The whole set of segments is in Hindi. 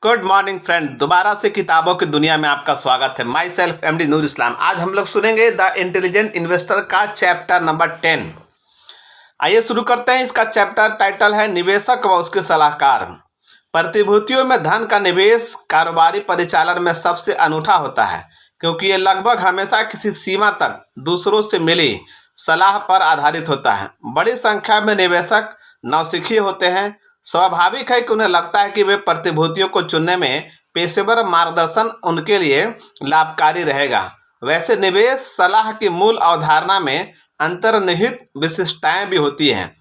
गुड मॉर्निंग फ्रेंड, दोबारा से किताबों की दुनिया में आपका स्वागत है। माई सेल्फ एमडी नूर इस्लाम। आज हम लोग सुनेंगे द इंटेलिजेंट इन्वेस्टर का चैप्टर नंबर 10। आइए शुरू करते हैं। इसका चैप्टर टाइटल है निवेशक व उसके सलाहकार। प्रतिभूतियों में धन का निवेश कारोबारी परिचालन में सबसे अनूठा होता है, क्योंकि ये लगभग हमेशा किसी सीमा तक दूसरों से मिली सलाह पर आधारित होता है। बड़ी संख्या में निवेशक नौसिखिए होते हैं। स्वाभाविक है कि उन्हें लगता है कि वे प्रतिभूतियों को चुनने में पेशेवर मार्गदर्शन उनके लिए लाभकारी रहेगा। वैसे निवेश सलाह की मूल अवधारणा में अंतर्निहित विशिष्टताएं भी होती हैं।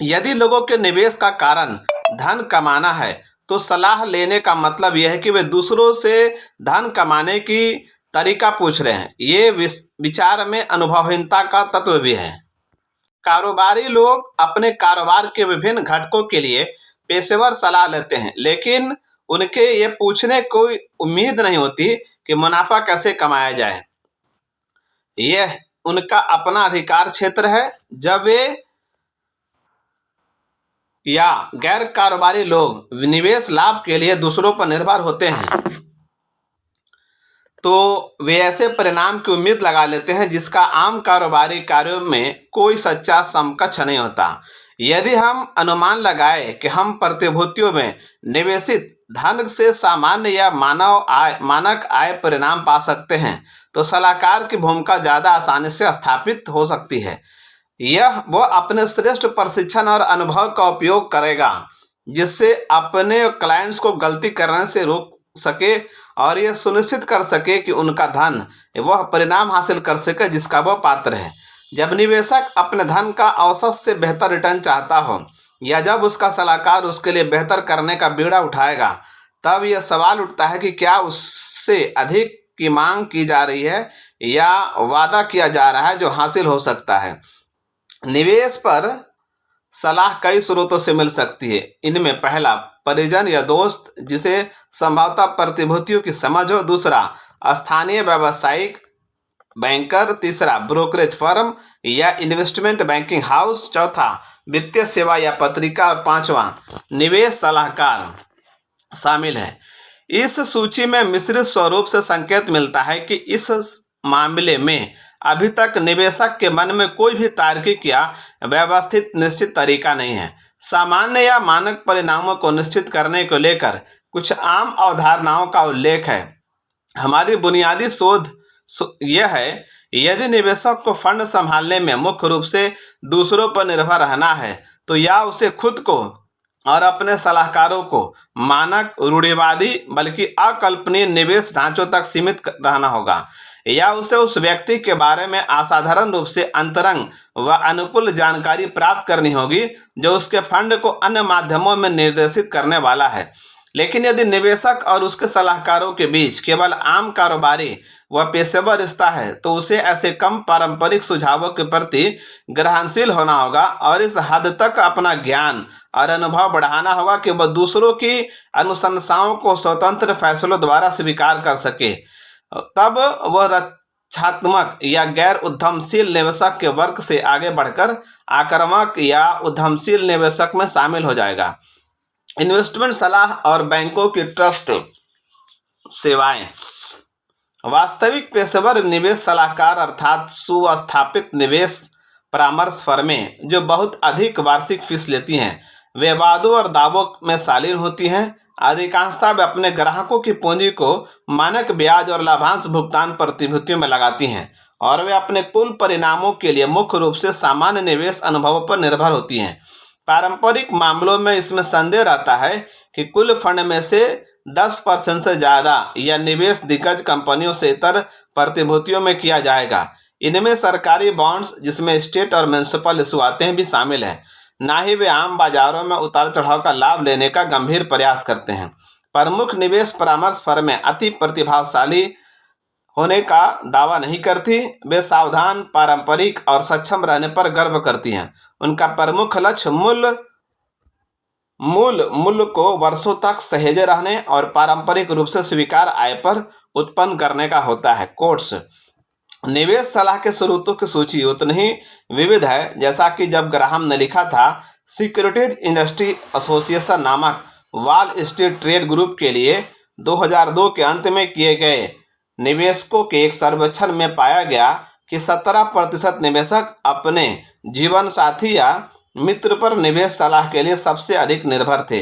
यदि लोगों के निवेश का कारण धन कमाना है, तो सलाह लेने का मतलब यह है कि वे दूसरों से धन कमाने की तरीका पूछ रहे हैं। ये विचार में अनुभवहीनता का तत्व भी है। कारोबारी लोग अपने कारोबार के विभिन्न घटकों के लिए पेशेवर सलाह लेते हैं, लेकिन उनके ये पूछने कोई उम्मीद नहीं होती कि मुनाफा कैसे कमाया जाए। यह उनका अपना अधिकार क्षेत्र है। जब वे या गैर कारोबारी लोग निवेश लाभ के लिए दूसरों पर निर्भर होते हैं, तो वे ऐसे परिणाम की उम्मीद लगा लेते हैं जिसका आम कारोबारी कार्यों में कोई सच्चा समकक्ष नहीं होता। यदि हम अनुमान लगाएं कि हम प्रतिभूतियों में निवेशित धन से सामान्य या मानक आय परिणाम पा सकते हैं, तो सलाहकार की भूमिका ज़्यादा आसानी से स्थापित हो सकती है। वह अपने श्रेष्ठ प्रशिक्षण और अनुभव का उपयोग करेगा, जिससे अपने क्लाइंट्स को गलती करने से रोक सके और यह सुनिश्चित कर सके कि उनका धन वह परिणाम हासिल कर सके जिसका वह पात्र है। जब निवेशक अपने धन का औसत से बेहतर रिटर्न चाहता हो, या जब उसका सलाहकार उसके लिए बेहतर करने का बीड़ा उठाएगा, तब यह सवाल उठता है कि क्या उससे अधिक की मांग की जा रही है या वादा किया जा रहा है जो हासिल हो सकता है। निवेश पर सलाह कई स्रोतों से मिल सकती है। इनमें पहला, परिजन या दोस्त जिसे संभवतः प्रतिभूतियों की समझ हो। दूसरा, स्थानीय व्यावसायिक बैंकर। तीसरा, ब्रोकरेज फर्म या इन्वेस्टमेंट बैंकिंग हाउस। चौथा, वित्तीय सेवा या पत्रिका। और पांचवा, निवेश सलाहकार शामिल है। इस सूची में मिश्रित स्वरूप से संकेत मिलता है कि इस मामले में अभी तक निवेशक के मन में कोई भी तार्किक या व्यवस्थित निश्चित तरीका नहीं है। सामान्य या मानक परिणामों को निश्चित करने को लेकर कुछ आम अवधारणाओं का उल्लेख है। हमारी बुनियादी शोध यह है, यदि निवेशक को फंड संभालने में मुख्य रूप से दूसरों पर निर्भर रहना है, तो या उसे खुद को और अपने सलाहकारों को मानक, रूढ़िवादी बल्कि अकल्पनीय निवेश ढांचों तक सीमित रहना होगा, या उसे उस व्यक्ति के बारे में असाधारण रूप से अंतरंग व अनुकूल जानकारी प्राप्त करनी होगी जो उसके फंड को अन्य माध्यमों में निर्देशित करने वाला है। लेकिन यदि निवेशक और उसके सलाहकारों के बीच केवल आम कारोबारी व पेशेवर रिश्ता है, तो उसे ऐसे कम पारंपरिक सुझावों के प्रति ग्रहणशील होना होगा और इस हद तक अपना ज्ञान और अनुभव बढ़ाना होगा कि वह दूसरों की अनुशंसाओं को स्वतंत्र फैसलों द्वारा स्वीकार कर सके। तब वह रक्षात्मक या गैर उद्यमशील निवेशक के वर्ग से आगे बढ़कर आक्रामक या उद्यमशील निवेशक में शामिल हो जाएगा। इन्वेस्टमेंट सलाह और बैंकों की ट्रस्ट सेवाएं। वास्तविक पेशेवर निवेश सलाहकार अर्थात सुस्थापित निवेश परामर्श फर्में जो बहुत अधिक वार्षिक फीस लेती हैं, वे वादों और दावों में शालीन होती हैं। अधिकांशतः वे अपने ग्राहकों की पूंजी को मानक ब्याज और लाभांश भुगतान प्रतिभूतियों में लगाती हैं, और वे अपने कुल परिणामों के लिए मुख्य रूप से सामान्य निवेश अनुभवों पर निर्भर होती हैं। पारंपरिक मामलों में इसमें संदेह रहता है कि कुल फंड में से 10% से ज़्यादा या निवेश दिग्गज कंपनियों से इतर प्रतिभूतियों में किया जाएगा। इनमें सरकारी बॉन्ड्स, जिसमें स्टेट और म्यूनिसिपल इशू आते हैं, भी शामिल है। ना ही वे आम बाजारों में उतार चढ़ाव का लाभ लेने का गंभीर प्रयास करते हैं। प्रमुख निवेश परामर्श फर्में अति प्रतिभाशाली होने का दावा नहीं करती। वे सावधान, पारंपरिक और सक्षम रहने पर गर्व करती हैं। उनका प्रमुख लक्ष्य मूल्य को वर्षों तक सहेजे रहने और पारंपरिक रूप से स्वीकार आय पर उत्पन्न करने का होता है। कोट्स। निवेश सलाह के स्रोतों की सूची उतनी ही विविध है जैसा कि जब ग्राहम ने लिखा था। सिक्योरिटीज इंडस्ट्री एसोसिएशन नामक वॉल स्ट्रीट ट्रेड ग्रुप के लिए 2002 के अंत में किए गए निवेशकों के एक सर्वेक्षण में पाया गया कि 17% निवेशक अपने जीवन साथी या मित्र पर निवेश सलाह के लिए सबसे अधिक निर्भर थे।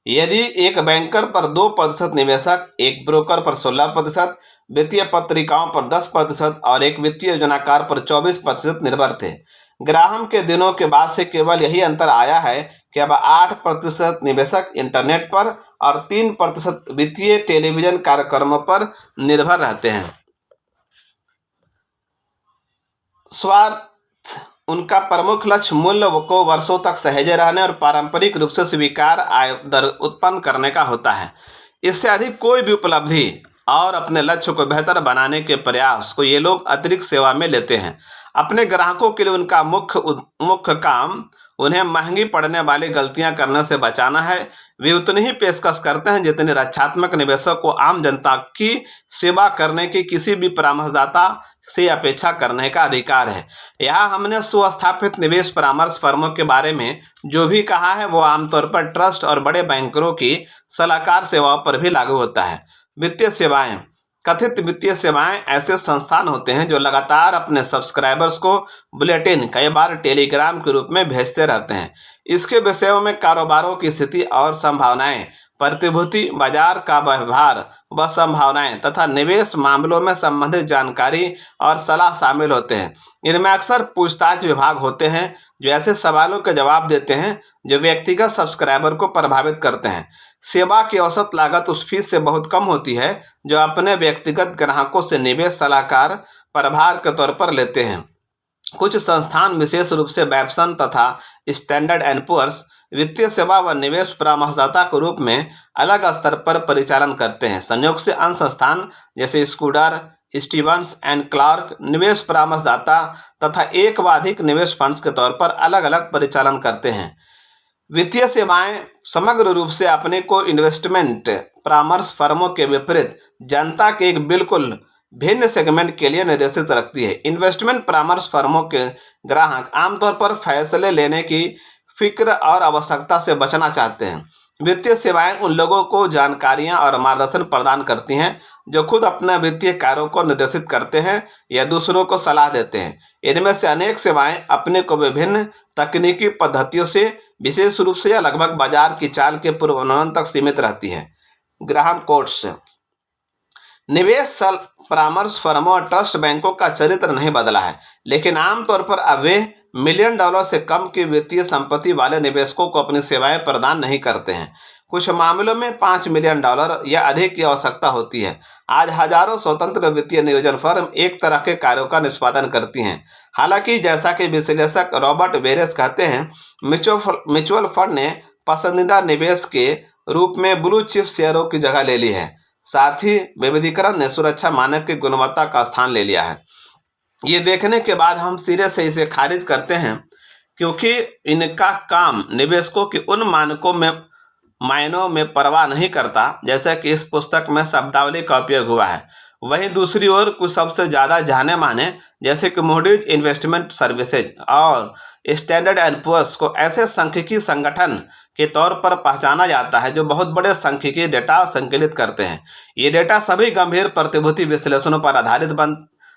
यदि एक बैंकर पर 2% निवेशक, एक ब्रोकर पर 16%, वित्तीय पत्रिकाओं पर 10% और एक वित्तीय योजनाकार पर 24% निर्भर थे। ग्राहम के दिनों के बाद से केवल यही अंतर आया है कि अब 8% निवेशक इंटरनेट पर और 3% वित्तीय टेलीविजन कार्यक्रमों पर निर्भर रहते हैं। स्वार्थ उनका प्रमुख लक्ष्य मूल्य को वर्षों तक सहेजे रहने और पारंपरिक रूप से स्वीकार आय दर उत्पन्न करने का होता है। इससे अधिक कोई भी उपलब्धि और अपने लक्ष्य को बेहतर बनाने के प्रयास को ये लोग अतिरिक्त सेवा में लेते हैं। अपने ग्राहकों के लिए उनका मुख्य काम उन्हें महंगी पड़ने वाली गलतियां करने से बचाना है। वे उतनी ही पेशकश करते हैं जितनी रक्षात्मक निवेशक को आम जनता की सेवा करने की किसी भी परामर्शदाता से अपेक्षा करने का अधिकार है। यहाँ हमने सुस्थापित निवेश परामर्श फर्मों के बारे में जो भी कहा है वो आमतौर पर ट्रस्ट और बड़े बैंकरों की सलाहकार सेवाओं पर भी लागू होता है। वित्तीय सेवाएं। कथित वित्तीय सेवाएं ऐसे संस्थान होते हैं जो लगातार अपने सब्सक्राइबर्स को बुलेटिन, कई बार टेलीग्राम के रूप में भेजते रहते हैं। इसके विषयों में कारोबारों की स्थिति और संभावनाएं, प्रतिभूति बाजार का व्यवहार व संभावनाएं तथा निवेश मामलों में संबंधित जानकारी और सलाह शामिल होते हैं। इनमें अक्सर पूछताछ विभाग होते हैं जो ऐसे सवालों के जवाब देते हैं जो व्यक्तिगत सब्सक्राइबर को प्रभावित करते हैं। सेवा की औसत लागत उस फीस से बहुत कम होती है जो अपने व्यक्तिगत ग्राहकों से निवेश सलाहकार प्रभार के तौर पर लेते हैं। कुछ संस्थान विशेष रूप से बैप्सन तथा स्टैंडर्ड एंड पुअर्स वित्तीय सेवा व निवेश परामर्शदाता के रूप में अलग स्तर पर परिचालन करते हैं। संयोग से अन्य संस्थान जैसे स्कूडर, स्टीवंस एंड क्लार्क निवेश परामर्शदाता तथा एक व अधिक निवेश फंड्स के तौर पर अलग अलग परिचालन करते हैं। वित्तीय सेवाएं समग्र रूप से अपने को इन्वेस्टमेंट परामर्श फर्मों के विपरीत जनता के एक बिल्कुल भिन्न सेगमेंट के लिए निर्देशित रखती है। इन्वेस्टमेंट परामर्श फर्मों के ग्राहक आमतौर पर फैसले लेने की फिक्र और आवश्यकता से बचना चाहते हैं। वित्तीय सेवाएं उन लोगों को जानकारियां और मार्गदर्शन प्रदान करती हैं जो खुद अपने वित्तीय कार्यों को निर्देशित करते हैं या दूसरों को सलाह देते हैं। इनमें से अनेक सेवाएं अपने को विभिन्न तकनीकी पद्धतियों से विशेष रूप से या लगभग बाजार की चाल के पूर्वानुमान तक सीमित रहती है। Graham quotes. निवेश परामर्श फर्मों और ट्रस्ट बैंकों का चरित्र नहीं बदला है, लेकिन आमतौर पर अब वे $1 मिलियन से कम की वित्तीय संपत्ति वाले निवेशकों को अपनी सेवाएं प्रदान नहीं करते हैं। कुछ मामलों में $5 मिलियन या अधिक की आवश्यकता होती है। आज हजारों स्वतंत्र वित्तीय नियोजन फर्म एक तरह के कार्यों का निष्पादन करती हैं। हालांकि जैसा कि विश्लेषक रॉबर्ट बेरेस कहते हैं, म्यूचुअल फंड ने पसंदीदा निवेश के रूप में ब्लू चिप शेयरों की जगह ले ली है। साथ ही विविधीकरण ने सुरक्षा मानक की गुणवत्ता का स्थान ले लिया है। ये देखने के बाद हम सिरे से इसे खारिज करते हैं क्योंकि इनका काम निवेशकों की उन मायनों में परवाह नहीं करता जैसा कि इस पुस्तक में शब्दावली का उपयोग हुआ है। वहीं दूसरी ओर कुछ सबसे ज़्यादा जाने माने जैसे कि मूडीज इन्वेस्टमेंट सर्विसेज और स्टैंडर्ड एंड पुअर्स को ऐसे सांख्यिकी संगठन के तौर पर पहचाना जाता है जो बहुत बड़े सांख्यिकी डेटा संकलित करते हैं। ये डेटा सभी गंभीर प्रतिभूति विश्लेषणों पर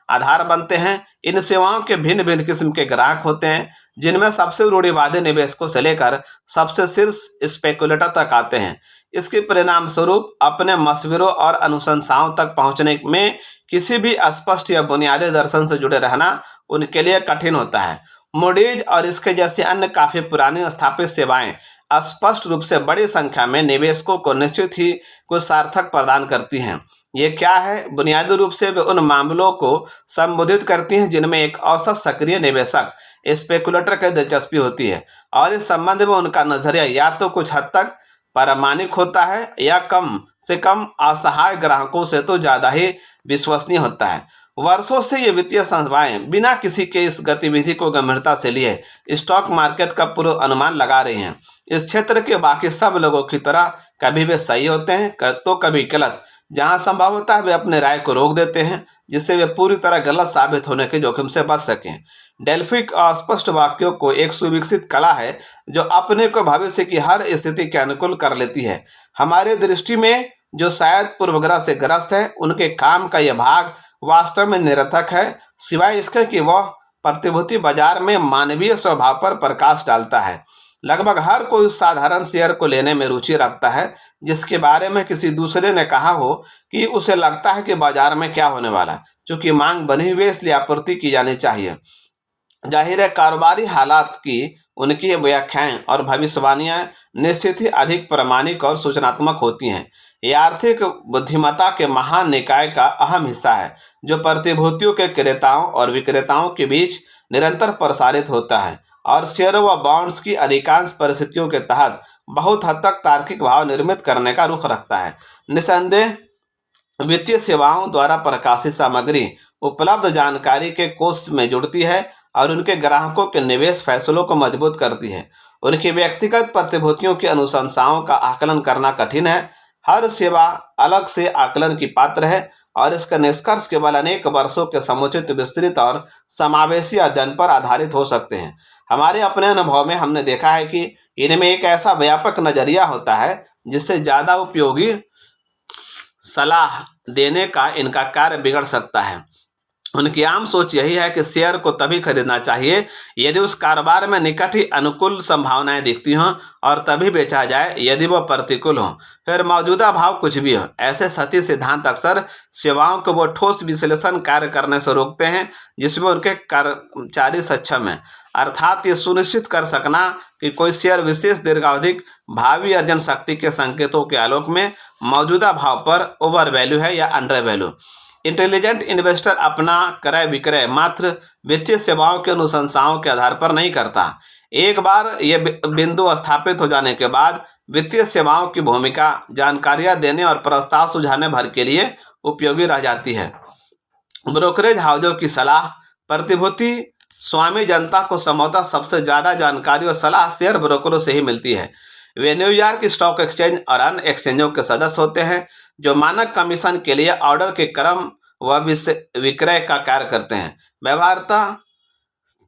आधार बनते हैं। इन सेवाओं के भिन्न भिन्न किस्म के ग्राहक होते हैं जिनमें सबसे रूढ़िवादी निवेशकों से लेकर सबसे शीर्ष स्पेकुलेटर तक आते हैं। इसके परिणाम स्वरूप अपने मशवरों और अनुशंसाओं तक पहुंचने में किसी भी स्पष्ट या बुनियादी दर्शन से जुड़े रहना उनके लिए कठिन होता है। मूडीज और इसके जैसी अन्य काफ़ी पुरानी स्थापित सेवाएं स्पष्ट रूप से बड़ी संख्या में निवेशकों को निश्चित ही कुछ सार्थक प्रदान करती हैं। ये क्या है? बुनियादी रूप से वे उन मामलों को संबोधित करती हैं जिनमें एक औसत सक्रिय निवेशक स्पेकुलेटर की दिलचस्पी होती है और इस संबंध में उनका नजरिया या तो कुछ हद तक प्रामाणिक होता है या कम से कम असहाय ग्राहकों से तो ज़्यादा ही विश्वसनीय होता है। वर्षों से ये वित्तीय संस्थाएं बिना किसी के इस गतिविधि को गंभीरता से लिए स्टॉक मार्केट का पूर्व अनुमान लगा रही हैं। इस क्षेत्र के बाकी सब लोगों की तरह कभी वे सही होते हैं तो कभी गलत। जहां संभव होता है वे अपने राय को रोक देते हैं जिससे वे पूरी तरह गलत साबित होने के जोखिम से बच सकें। डेल्फिक अस्पष्ट वाक्यों को एक सुविकसित कला है जो अपने को भविष्य की हर स्थिति के अनुकूल कर लेती है। हमारे दृष्टि में जो शायद पूर्वग्रह से ग्रस्त है, उनके काम का यह भाग वास्तव में निरर्थक है, सिवाय इसके कि वह प्रतिभूति बाजार में मानवीय स्वभाव पर प्रकाश डालता है। लगभग हर कोई उस साधारण शेयर को लेने में रुचि रखता है जिसके बारे में किसी दूसरे ने कहा हो कि उसे लगता है कि बाजार में क्या होने वाला है। चूंकि मांग बनी हुई है, इसलिए आपूर्ति की जानी चाहिए। जाहिर है, कारोबारी हालात की उनकी व्याख्याएं और भविष्यवाणियां निश्चित ही अधिक प्रामाणिक और सूचनात्मक होती हैं। यह आर्थिक बुद्धिमत्ता के महान निकाय का अहम हिस्सा है जो प्रतिभूतियों के क्रेताओं और विक्रेताओं के बीच निरंतर प्रसारित होता है और शेयरों व बॉन्ड्स की अधिकांश परिस्थितियों के तहत बहुत हद तक तार्किक भाव निर्मित करने का रुख रखता है। निसंदेह वित्तीय सेवाओं द्वारा प्रकाशित सामग्री उपलब्ध जानकारी के कोष में जुड़ती है और उनके ग्राहकों के निवेश फैसलों को मजबूत करती है। उनकी व्यक्तिगत प्रतिभूतियों की अनुशंसाओं का आकलन करना कठिन है। हर सेवा अलग से आकलन की पात्र है और इसका निष्कर्ष केवल अनेक वर्षों के समुचित, विस्तृत और समावेशी अध्ययन पर आधारित हो सकते हैं। हमारे अपने अनुभव में हमने देखा है कि इनमें एक ऐसा व्यापक नजरिया होता है जिससे ज़्यादा उपयोगी सलाह देने का इनका कार्य बिगड़ सकता है। उनकी आम सोच यही है कि शेयर को तभी खरीदना चाहिए यदि उस कारोबार में निकट ही अनुकूल संभावनाएं दिखती हों और तभी बेचा जाए यदि वह प्रतिकूल हो, फिर मौजूदा भाव कुछ भी हो। ऐसे सती सिद्धांत अक्सर सेवाओं को वो ठोस विश्लेषण कार्य करने से रोकते हैं जिसमें उनके कर्मचारी सक्षम हैं। अर्थात ये सुनिश्चित कर सकना कि कोई शेयर विशेष दीर्घावधिक भावी अर्जन शक्ति के संकेतों के आलोक में मौजूदा भाव पर ओवर वैल्यू है या अंडर वैल्यू। इंटेलिजेंट इन्वेस्टर अपना क्रय विक्रय मात्र वित्तीय सेवाओं के अनुशंसाओं के आधार पर नहीं करता। एक बार ये बिंदु स्थापित हो जाने के बाद वित्तीय सेवाओं की भूमिका जानकारियां देने और प्रस्ताव सुझाने भर के लिए उपयोगी रह जाती है। ब्रोकरेज हाउसों की सलाह प्रतिभूति स्वामी जनता को संभवतः सबसे ज़्यादा जानकारी और सलाह शेयर ब्रोकरों से ही मिलती है। वे न्यूयॉर्क स्टॉक एक्सचेंज और अन्य एक्सचेंजों के सदस्य होते हैं जो मानक कमीशन के लिए ऑर्डर के क्रम व विक्रय का कार्य करते हैं। व्यवहारतः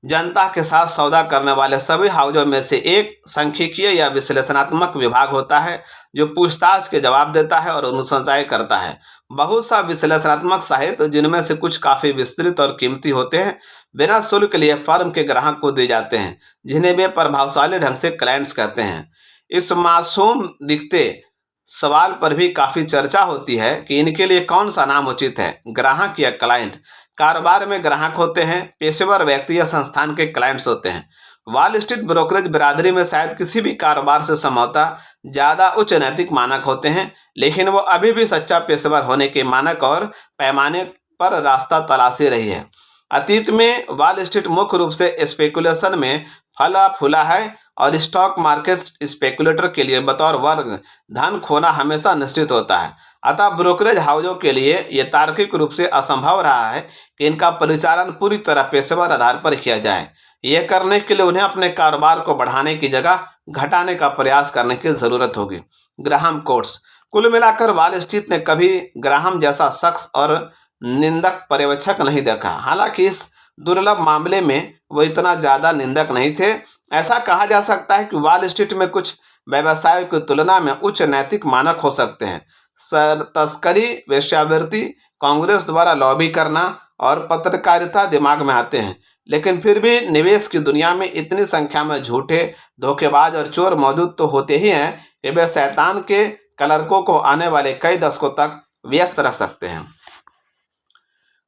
जनता के साथ सौदा करने वाले सभी हाउसों में से एक सांख्यिकीय या विश्लेषणात्मक विभाग होता है जो पूछताछ के जवाब देता है और अनुशंसाएं करता है। बहुत सा विश्लेषणात्मक साहित्य, जिनमें से कुछ काफ़ी विस्तृत और कीमती होते हैं, बिना शुल्क लिए फर्म के ग्राहक को दिए जाते हैं, जिन्हें वे प्रभावशाली ढंग से क्लाइंट्स कहते हैं। इस मासूम दिखते सवाल पर भी काफ़ी चर्चा होती है कि इनके लिए कौन सा नाम उचित है, ग्राहक या क्लाइंट। कारोबार में ग्राहक होते हैं, पेशेवर व्यक्ति या संस्थान के क्लाइंट्स होते हैं। वॉल स्ट्रीट ब्रोकरेज बिरादरी में शायद किसी भी कारोबार से संभवतः ज़्यादा उच्च नैतिक मानक होते हैं, लेकिन वो अभी भी सच्चा पेशेवर होने के मानक और पैमाने पर रास्ता तलाशी रही है। अतीत में वॉल स्ट्रीट मुख्य रूप से स्पेकुलेशन में फला फूला है और स्टॉक मार्केट स्पेकुलेटर के लिए बतौर वर्ग धन खोना हमेशा निश्चित होता है। अतः ब्रोकरेज हाउसों के लिए यह तार्किक रूप से असंभव रहा है कि इनका परिचालन पूरी तरह पेशेवर आधार पर किया जाए। यह करने के लिए उन्हें अपने कारोबार को बढ़ाने की जगह घटाने का प्रयास करने की जरूरत होगी। Graham quotes. कुल मिलाकर वॉल स्ट्रीट ने कभी ग्राहम जैसा शख्स और निंदक पर्यवेक्षक नहीं देखा। हालांकि इस दुर्लभ मामले में वो इतना ज़्यादा निंदक नहीं थे। ऐसा कहा जा सकता है कि वॉल स्ट्रीट में कुछ व्यवसायों की तुलना में उच्च नैतिक मानक हो सकते हैं। तस्करी, वेश्यावृत्ति, कांग्रेस द्वारा लॉबी करना और पत्रकारिता दिमाग में आते हैं, लेकिन फिर भी निवेश की दुनिया में इतनी संख्या में झूठे, धोखेबाज और चोर मौजूद तो होते ही हैं कि वे शैतान के क्लर्कों को आने वाले कई दशकों तक व्यस्त रख सकते हैं।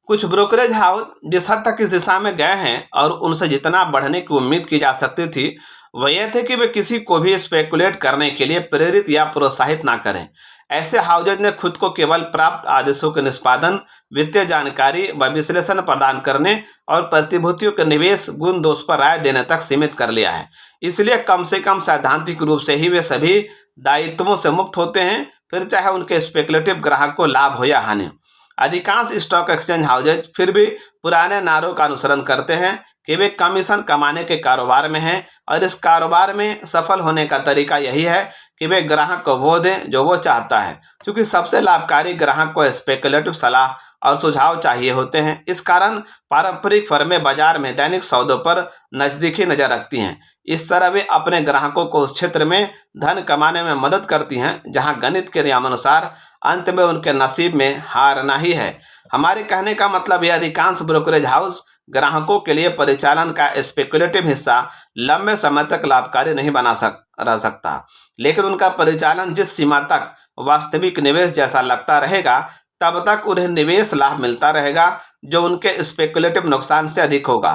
कुछ ब्रोकरेज हाउस जिस हद तक इस दिशा में गए हैं और उनसे जितना बढ़ने की उम्मीद की जा सकती थी, वह यह थे कि वे किसी को भी स्पेकुलेट करने के लिए प्रेरित या प्रोत्साहित ना करें। ऐसे हाउसेज ने खुद को केवल प्राप्त आदेशों के निष्पादन, वित्तीय जानकारी व विश्लेषण प्रदान करने और प्रतिभूतियों के निवेश गुण दोष पर राय देने तक सीमित कर लिया है। इसलिए कम से कम सैद्धांतिक रूप से ही वे सभी दायित्वों से मुक्त होते हैं, फिर चाहे उनके स्पेकुलेटिव ग्राहक को लाभ हो या हानि। अधिकांश स्टॉक एक्सचेंज हाउसेज फिर भी पुराने नारों का अनुसरण करते हैं कि वे कमीशन कमाने के कारोबार में हैं और इस कारोबार में सफल होने का तरीका यही है कि वे ग्राहक को वो दें जो वो चाहता है, क्योंकि सबसे लाभकारी ग्राहक को स्पेकुलेटिव सलाह और सुझाव चाहिए होते हैं। इस कारण पारंपरिक फर्में बाजार में दैनिक सौदों पर नजदीकी नजर रखती हैं। इस तरह वे अपने ग्राहकों को उस क्षेत्र में धन कमाने में मदद करती हैं जहां गणित के नियमानुसार अंत में उनके नसीब में हारना ही है। हमारे कहने का मतलब यह अधिकांश ब्रोकरेज हाउस ग्राहकों के लिए परिचालन का स्पेकुलेटिव हिस्सा लंबे समय तक लाभकारी नहीं रह सकता, लेकिन उनका परिचालन जिस सीमा तक वास्तविक निवेश जैसा लगता रहेगा, तब तक उन्हें निवेश लाभ मिलता रहेगा जो उनके स्पेकुलेटिव नुकसान से अधिक होगा।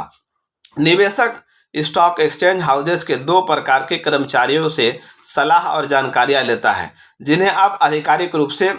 निवेशक स्टॉक एक्सचेंज हाउसेस के दो प्रकार के कर्मचारियों से सलाह और जानकारियां लेता है, जिन्हें अब आधिकारिक रूप से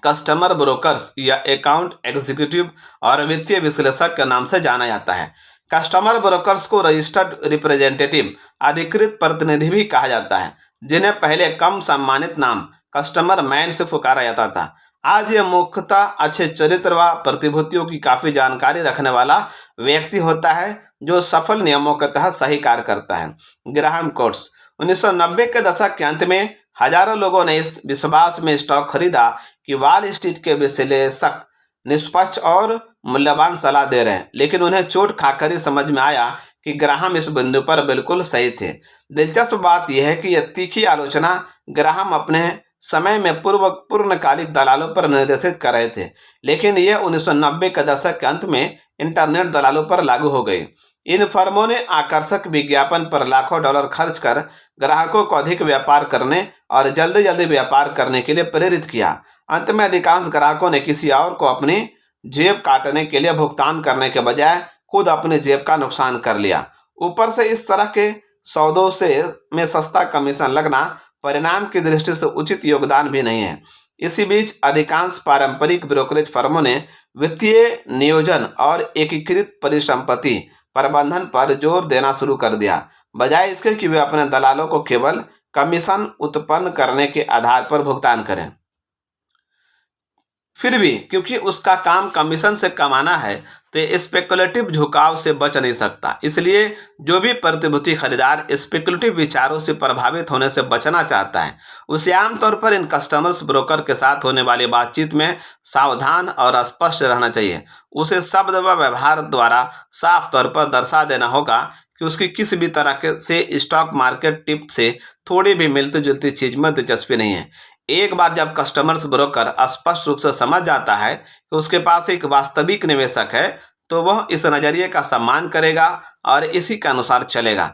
कस्टमर ब्रोकर्स या अकाउंट एग्जीक्यूटिव और वित्तीय विश्लेषक के नाम से जाना जाता है। कस्टमर ब्रोकर्स को रजिस्टर्ड रिप्रेजेंटेटिव अधिकृत प्रतिनिधि भी कहा जाता है, जिन्हें पहले कम सम्मानित नाम कस्टमर मैन से पुकारा जाता था। आज यह मुख्यतः अच्छे चरित्र व प्रतिभूतियों की काफी जानकारी रखने वाला व्यक्ति होता है जो सफल नियमों के तहत सही कार्य करता है। ग्राहम कोट्स 1990 के दशक के अंत में हजारों लोगों ने इस विश्वास में स्टॉक खरीदा कि वॉल स्ट्रीट के विश्लेषक निष्पक्ष और मूल्यवान सलाह दे रहे हैं, लेकिन उन्हें चोट खाकर ही समझ में आया कि ग्राहम इस बिंदु पर बिल्कुल सही थे। दिलचस्प बात यह है कि यह तीखी आलोचना ग्राहम अपने समय में पूर्णकालिक दलालों पर निर्देशित कर रहे थे, लेकिन यह 1990 के दशक के अंत में इंटरनेट दलालों पर लागू हो गई। इन फर्मों ने आकर्षक विज्ञापन पर लाखों डॉलर खर्च कर ग्राहकों को अधिक व्यापार करने और जल्दी जल्दी व्यापार करने के लिए प्रेरित किया। अंत में अधिकांश ग्राहकों ने किसी और को अपनी जेब काटने के लिए भुगतान करने के बजाय खुद अपनी जेब का नुकसान कर लिया। ऊपर से इस तरह के सौदों में सस्ता कमीशन लगना परिणाम की दृष्टि से उचित योगदान भी नहीं है। इसी बीच अधिकांश पारंपरिक ब्रोकरेज फर्मों ने वित्तीय नियोजन और एकीकृत परिसंपत्ति प्रबंधन पर जोर देना शुरू कर दिया, बजाय इसके कि वे अपने दलालों को केवल कमीशन उत्पन्न करने के आधार पर भुगतान करें। फिर भी क्योंकि उसका काम कमीशन से कमाना है, तो स्पेकुलेटिव झुकाव से बच नहीं सकता। इसलिए जो भी प्रतिभूति खरीदार स्पेकुलेटिव विचारों से प्रभावित होने से बचना चाहता है, उसे आमतौर पर इन कस्टमर्स ब्रोकर के साथ होने वाली बातचीत में सावधान और स्पष्ट रहना चाहिए। उसे शब्द व व्यवहार द्वारा साफ तौर पर दर्शा देना होगा कि उसकी किसी भी तरह से स्टॉक मार्केट टिप से थोड़ी भी मिलती जुलती चीज में दिलचस्पी नहीं है। एक बार जब कस्टमर्स ब्रोकर स्पष्ट रूप से समझ जाता है कि उसके पास एक वास्तविक निवेशक है, तो वह इस नजरिए का सम्मान करेगा और इसी के अनुसार चलेगा।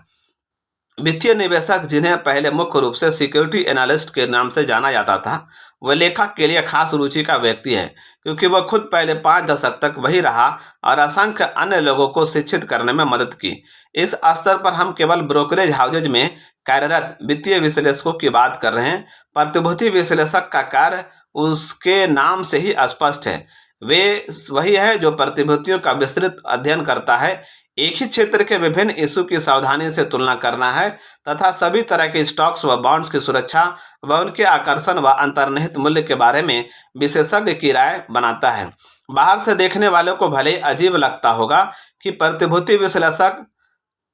वित्तीय निवेशक, जिन्हें पहले मुख्य रूप से सिक्योरिटी एनालिस्ट के नाम से जाना जाता था, वह लेखक के लिए खास रुचि का व्यक्ति है, क्योंकि वह खुद पहले 5 दशक तक वही रहा और असंख्य अन्य लोगों को शिक्षित करने में मदद की। इस स्तर पर हम केवल ब्रोकरेज हाउसेज में कार्यरत वित्तीय विश्लेषकों की बात कर रहे हैं। प्रतिभूति विश्लेषक का कार्य उसके नाम से ही स्पष्ट है। वे वही है जो प्रतिभूतियों का विस्तृत अध्ययन करता है, एक ही क्षेत्र के विभिन्न इशू की सावधानी से तुलना करना है तथा सभी तरह के स्टॉक्स व बॉन्ड्स की सुरक्षा व उनके आकर्षण व अंतर्निहित मूल्य के बारे में विशेषज्ञ की राय बनाता है। बाहर से देखने वालों को भले अजीब लगता होगा कि प्रतिभूति विश्लेषक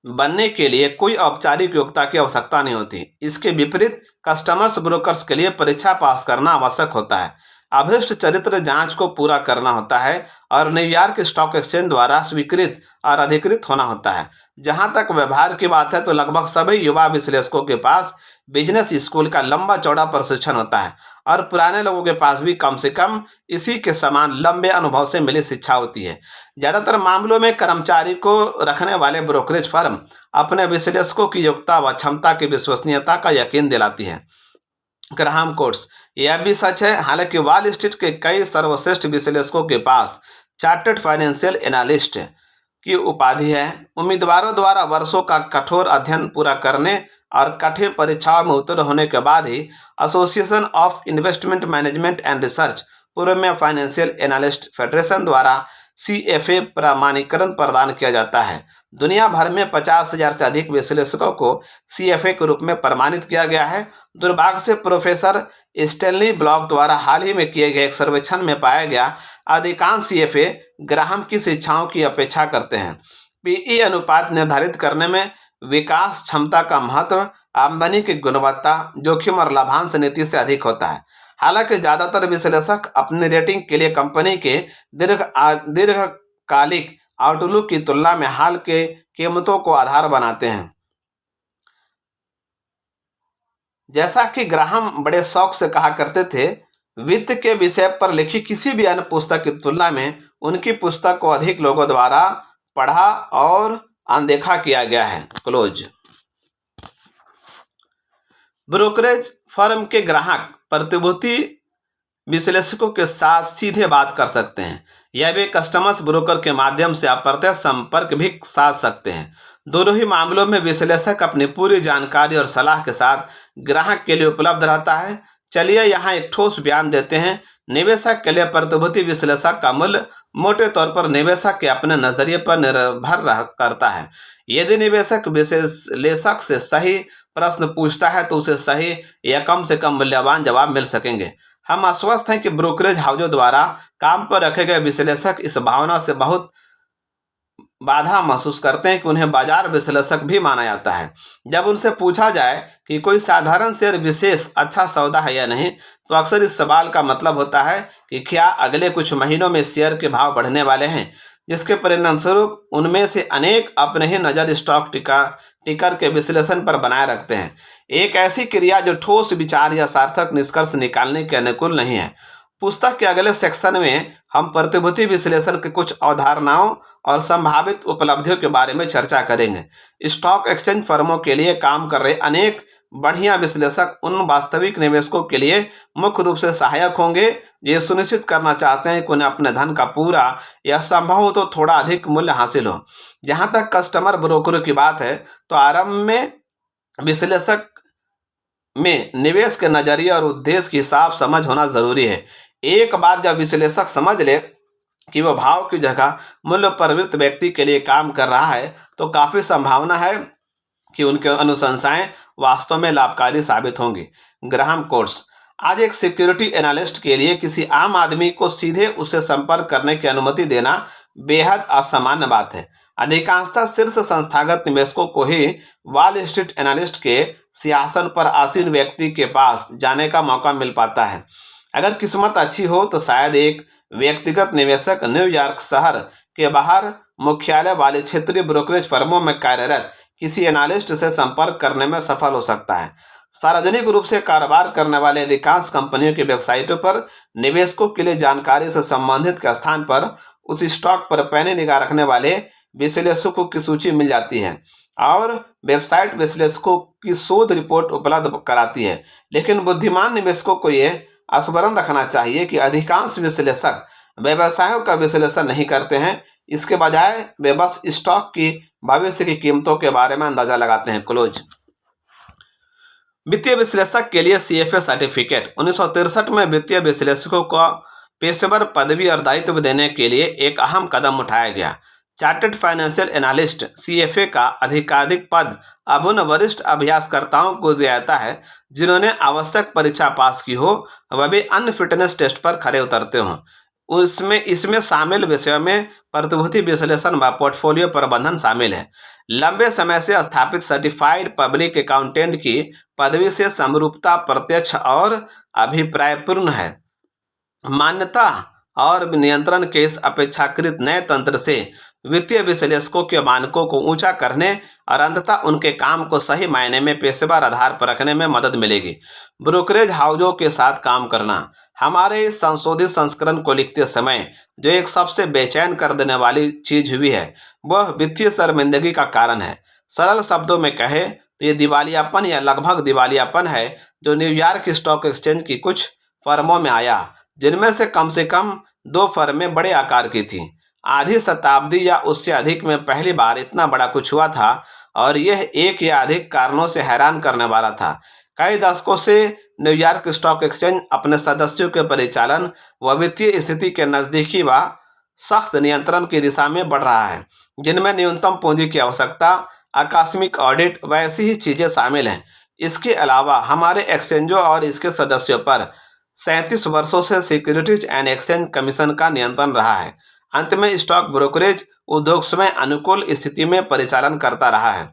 बनने के लिए कोई औपचारिक योग्यता की आवश्यकता नहीं होती। इसके विपरीत कस्टमर्स ब्रोकर्स के लिए परीक्षा पास करना आवश्यक होता है, अभीष्ट चरित्र जांच को पूरा करना होता है और न्यूयॉर्क स्टॉक एक्सचेंज द्वारा स्वीकृत और अधिकृत होना होता है। जहां तक व्यवहार की बात है, तो लगभग सभी युवा विश्लेषकों के पास बिजनेस स्कूल का लंबा चौड़ा प्रशिक्षण होता है और पुराने लोगों के पास भी कम से कम इसी के समान लंबे अनुभव से मिली शिक्षा होती है। ज्यादातर मामलों में कर्मचारी को रखने वाले ब्रोकरेज फर्म अपने विश्लेषकों की योग्यता व क्षमता की विश्वसनीयता का यकीन दिलाती है। ग्राहम कोट्स, यह भी सच है, हालांकि वॉल स्ट्रीट के कई सर्वश्रेष्ठ विश्लेषकों के पास चार्टर्ड फाइनेंशियल एनालिस्ट की उपाधि है। उम्मीदवारों द्वारा वर्षों का कठोर अध्ययन पूरा करने और कठिन परीक्षाओं में उत्तीर्ण होने के बाद ही association of investment management and research, पूर्व में फाइनेंशियल एनालिस्ट फेडरेशन द्वारा CFA प्रमाणीकरण प्रदान किया जाता है। दुनिया भर में 50,000 से अधिक विश्लेषकों को CFA के रूप में प्रमाणित किया गया है। दुर्भाग्य से प्रोफेसर स्टैनली ब्लॉक द्वारा हाल ही में किए गए एक सर्वेक्षण में पाया गया अधिकांश CFA ग्राहम की शिक्षाओं की अपेक्षा करते हैं। PE अनुपात निर्धारित करने में विकास क्षमता का महत्व आमदनी की गुणवत्ता, जोखिम और लाभांश नीति से अधिक होता है। हालांकि ज्यादातर विश्लेषक अपनी रेटिंग के लिए कंपनी के दीर्घकालिक आउटलुक की तुलना में हाल के कीमतों को आधार बनाते हैं। जैसा कि ग्राहम बड़े शौक से कहा करते थे, वित्त के विषय पर लिखी किसी भी अन्य पुस्तक की तुलना में उनकी पुस्तक को अधिक लोगों द्वारा पढ़ा और अनदेखा किया गया है। क्लोज। ब्रोकरेज फर्म के ग्राहक प्रतिभूति विश्लेषकों के साथ सीधे बात कर सकते हैं या वे कस्टमर्स ब्रोकर के माध्यम से अप्रत्यक्ष संपर्क भी साध सकते हैं। दोनों ही मामलों में विश्लेषक अपनी पूरी जानकारी और सलाह के साथ ग्राहक के लिए उपलब्ध रहता है। चलिए यहाँ एक ठोस बयान देते हैं। निवेशक के लिए प्रतिभूति विश्लेषक का मूल्य मोटे तौर पर निवेशक के अपने नजरिए पर निर्भर करता है। यदि निवेशक विश्लेषक से सही प्रश्न पूछता है तो उसे सही या कम से कम मूल्यवान जवाब मिल सकेंगे। हम आश्वस्त हैं कि ब्रोकरेज हाउसों द्वारा काम पर रखे गए विश्लेषक इस भावना से बहुत बाधा महसूस करते हैं कि उन्हें बाजार विश्लेषक भी माना जाता है। जब उनसे पूछा जाए कि कोई साधारण शेयर विशेष अच्छा सौदा है या नहीं, तो अक्सर इस सवाल का मतलब होता है कि क्या अगले कुछ महीनों में शेयर के भाव बढ़ने वाले हैं, जिसके परिणामस्वरूप उनमें से अनेक अपने ही नज़र स्टॉक टिकर के विश्लेषण पर बनाए रखते हैं। एक ऐसी क्रिया जो ठोस विचार या सार्थक निष्कर्ष निकालने के अनुकूल नहीं है। पुस्तक के अगले सेक्शन में हम प्रतिभूति विश्लेषण के कुछ अवधारणाओं और संभावित उपलब्धियों के बारे में चर्चा करेंगे। स्टॉक एक्सचेंज फर्मों के लिए काम कर रहे अनेक बढ़िया विश्लेषक उन वास्तविक निवेशकों के लिए मुख्य रूप से सहायक होंगे ये सुनिश्चित करना चाहते हैं कि उन्हें अपने धन का पूरा या संभव हो तो थोड़ा अधिक मूल्य हासिल हो। जहां तक कस्टमर ब्रोकरों की बात है, तो आरंभ में विश्लेषक में निवेश के नजरिए और उद्देश्य की साफ समझ होना जरूरी है। एक बार जब विश्लेषक समझ ले कि वह भाव की जगह मूल्य प्रवृत्त व्यक्ति के लिए काम कर रहा है, तो काफी संभावना है कि उनके अनुशंसाएं वास्तव में लाभकारी साबित होंगी। Graham quotes. आज एक सिक्योरिटी एनालिस्ट के लिए किसी आम आदमी को सीधे उससे संपर्क करने की अनुमति देना बेहद असामान्य बात है। अधिकांशतः शीर्ष संस्थागत निवेशकों को ही वॉल स्ट्रीट एनालिस्ट के सिंहासन पर आसीन व्यक्ति के पास जाने का मौका मिल पाता है। अगर किस्मत अच्छी हो तो शायद एक व्यक्तिगत निवेशक न्यूयॉर्क शहर के बाहर मुख्यालय वाले क्षेत्रीय ब्रोकरेज फर्मों में कार्यरत किसी एनालिस्ट से संपर्क करने में सफल हो सकता है। सार्वजनिक रूप से कारोबार करने वाले अधिकांश कंपनियों की वेबसाइटों पर निवेशकों के लिए जानकारी से संबंधित के स्थान पर उस स्टॉक पर पैनी निगाह रखने वाले विश्लेषकों की सूची मिल जाती है और वेबसाइट विश्लेषकों की शोध रिपोर्ट उपलब्ध कराती है। लेकिन बुद्धिमान निवेशकों को यह स्मरण रखना चाहिए कि अधिकांश विश्लेषक व्यवसायों का विश्लेषण नहीं करते हैं। इसके बजाय वे बस स्टॉक की भविष्य की कीमतों के बारे में अंदाजा लगाते हैं। क्लोज। वित्तीय विश्लेषक के लिए CFA सर्टिफिकेट। 1963 में वित्तीय विश्लेषकों को पेशेवर पदवी और दायित्व देने के लिए एक अहम कदम उठाया गया। चार्टर्ड फाइनेंशियल एनालिस्ट CFA का आधिकारिक पद अब उन वरिष्ठ अभ्यासकर्ताओं को दिया जाता है जिन्होंने आवश्यक परीक्षा पास की हो, वह भी अन्य फिटनेस टेस्ट पर खरे उतरते हों। इसमें शामिल विषयों में प्रतिभूति विश्लेषण व पोर्टफोलियो प्रबंधन शामिल है। लंबे समय से स्थापित सर्टिफाइड पब्लिक अकाउंटेंट की पदवी से समरूपता प्रत्यक्ष और अभिप्रायपूर्ण है। मान्यता और नियंत्रण के इस अपेक्षाकृत नए तंत्र से वित्तीय विश्लेषकों के मानकों को ऊंचा करने और अंततः उनके काम को सही मायने में पेशेवर आधार पर रखने में मदद मिलेगी। ब्रोकरेज हाउसों के साथ काम करना। हमारे इस संशोधित संस्करण को लिखते समय जो एक सबसे बेचैन कर देने वाली चीज हुई है, वह वित्तीय शर्मिंदगी का कारण है। सरल शब्दों में कहे तो ये दिवालियापन या लगभग दिवालियापन है जो न्यूयॉर्क स्टॉक एक्सचेंज की कुछ फर्मों में आया, जिनमें से कम 2 फर्में बड़े आकार की थीं। आधी शताब्दी या उससे अधिक में पहली बार इतना बड़ा कुछ हुआ था और यह एक या अधिक कारणों से हैरान करने वाला था। कई दशकों से न्यूयॉर्क स्टॉक एक्सचेंज अपने सदस्यों के परिचालन व वित्तीय स्थिति के नजदीकी व सख्त नियंत्रण की दिशा में बढ़ रहा है, जिनमें न्यूनतम पूंजी की आवश्यकता, आकस्मिक ऑडिट व ऐसी ही चीजें शामिल हैं। इसके अलावा हमारे एक्सचेंजों और इसके सदस्यों पर 37 वर्षों से सिक्योरिटीज एंड एक्सचेंज कमीशन का नियंत्रण रहा है। अंत में स्टॉक ब्रोकरेज उद्योग स्वयं अनुकूल स्थिति में परिचालन करता रहा है।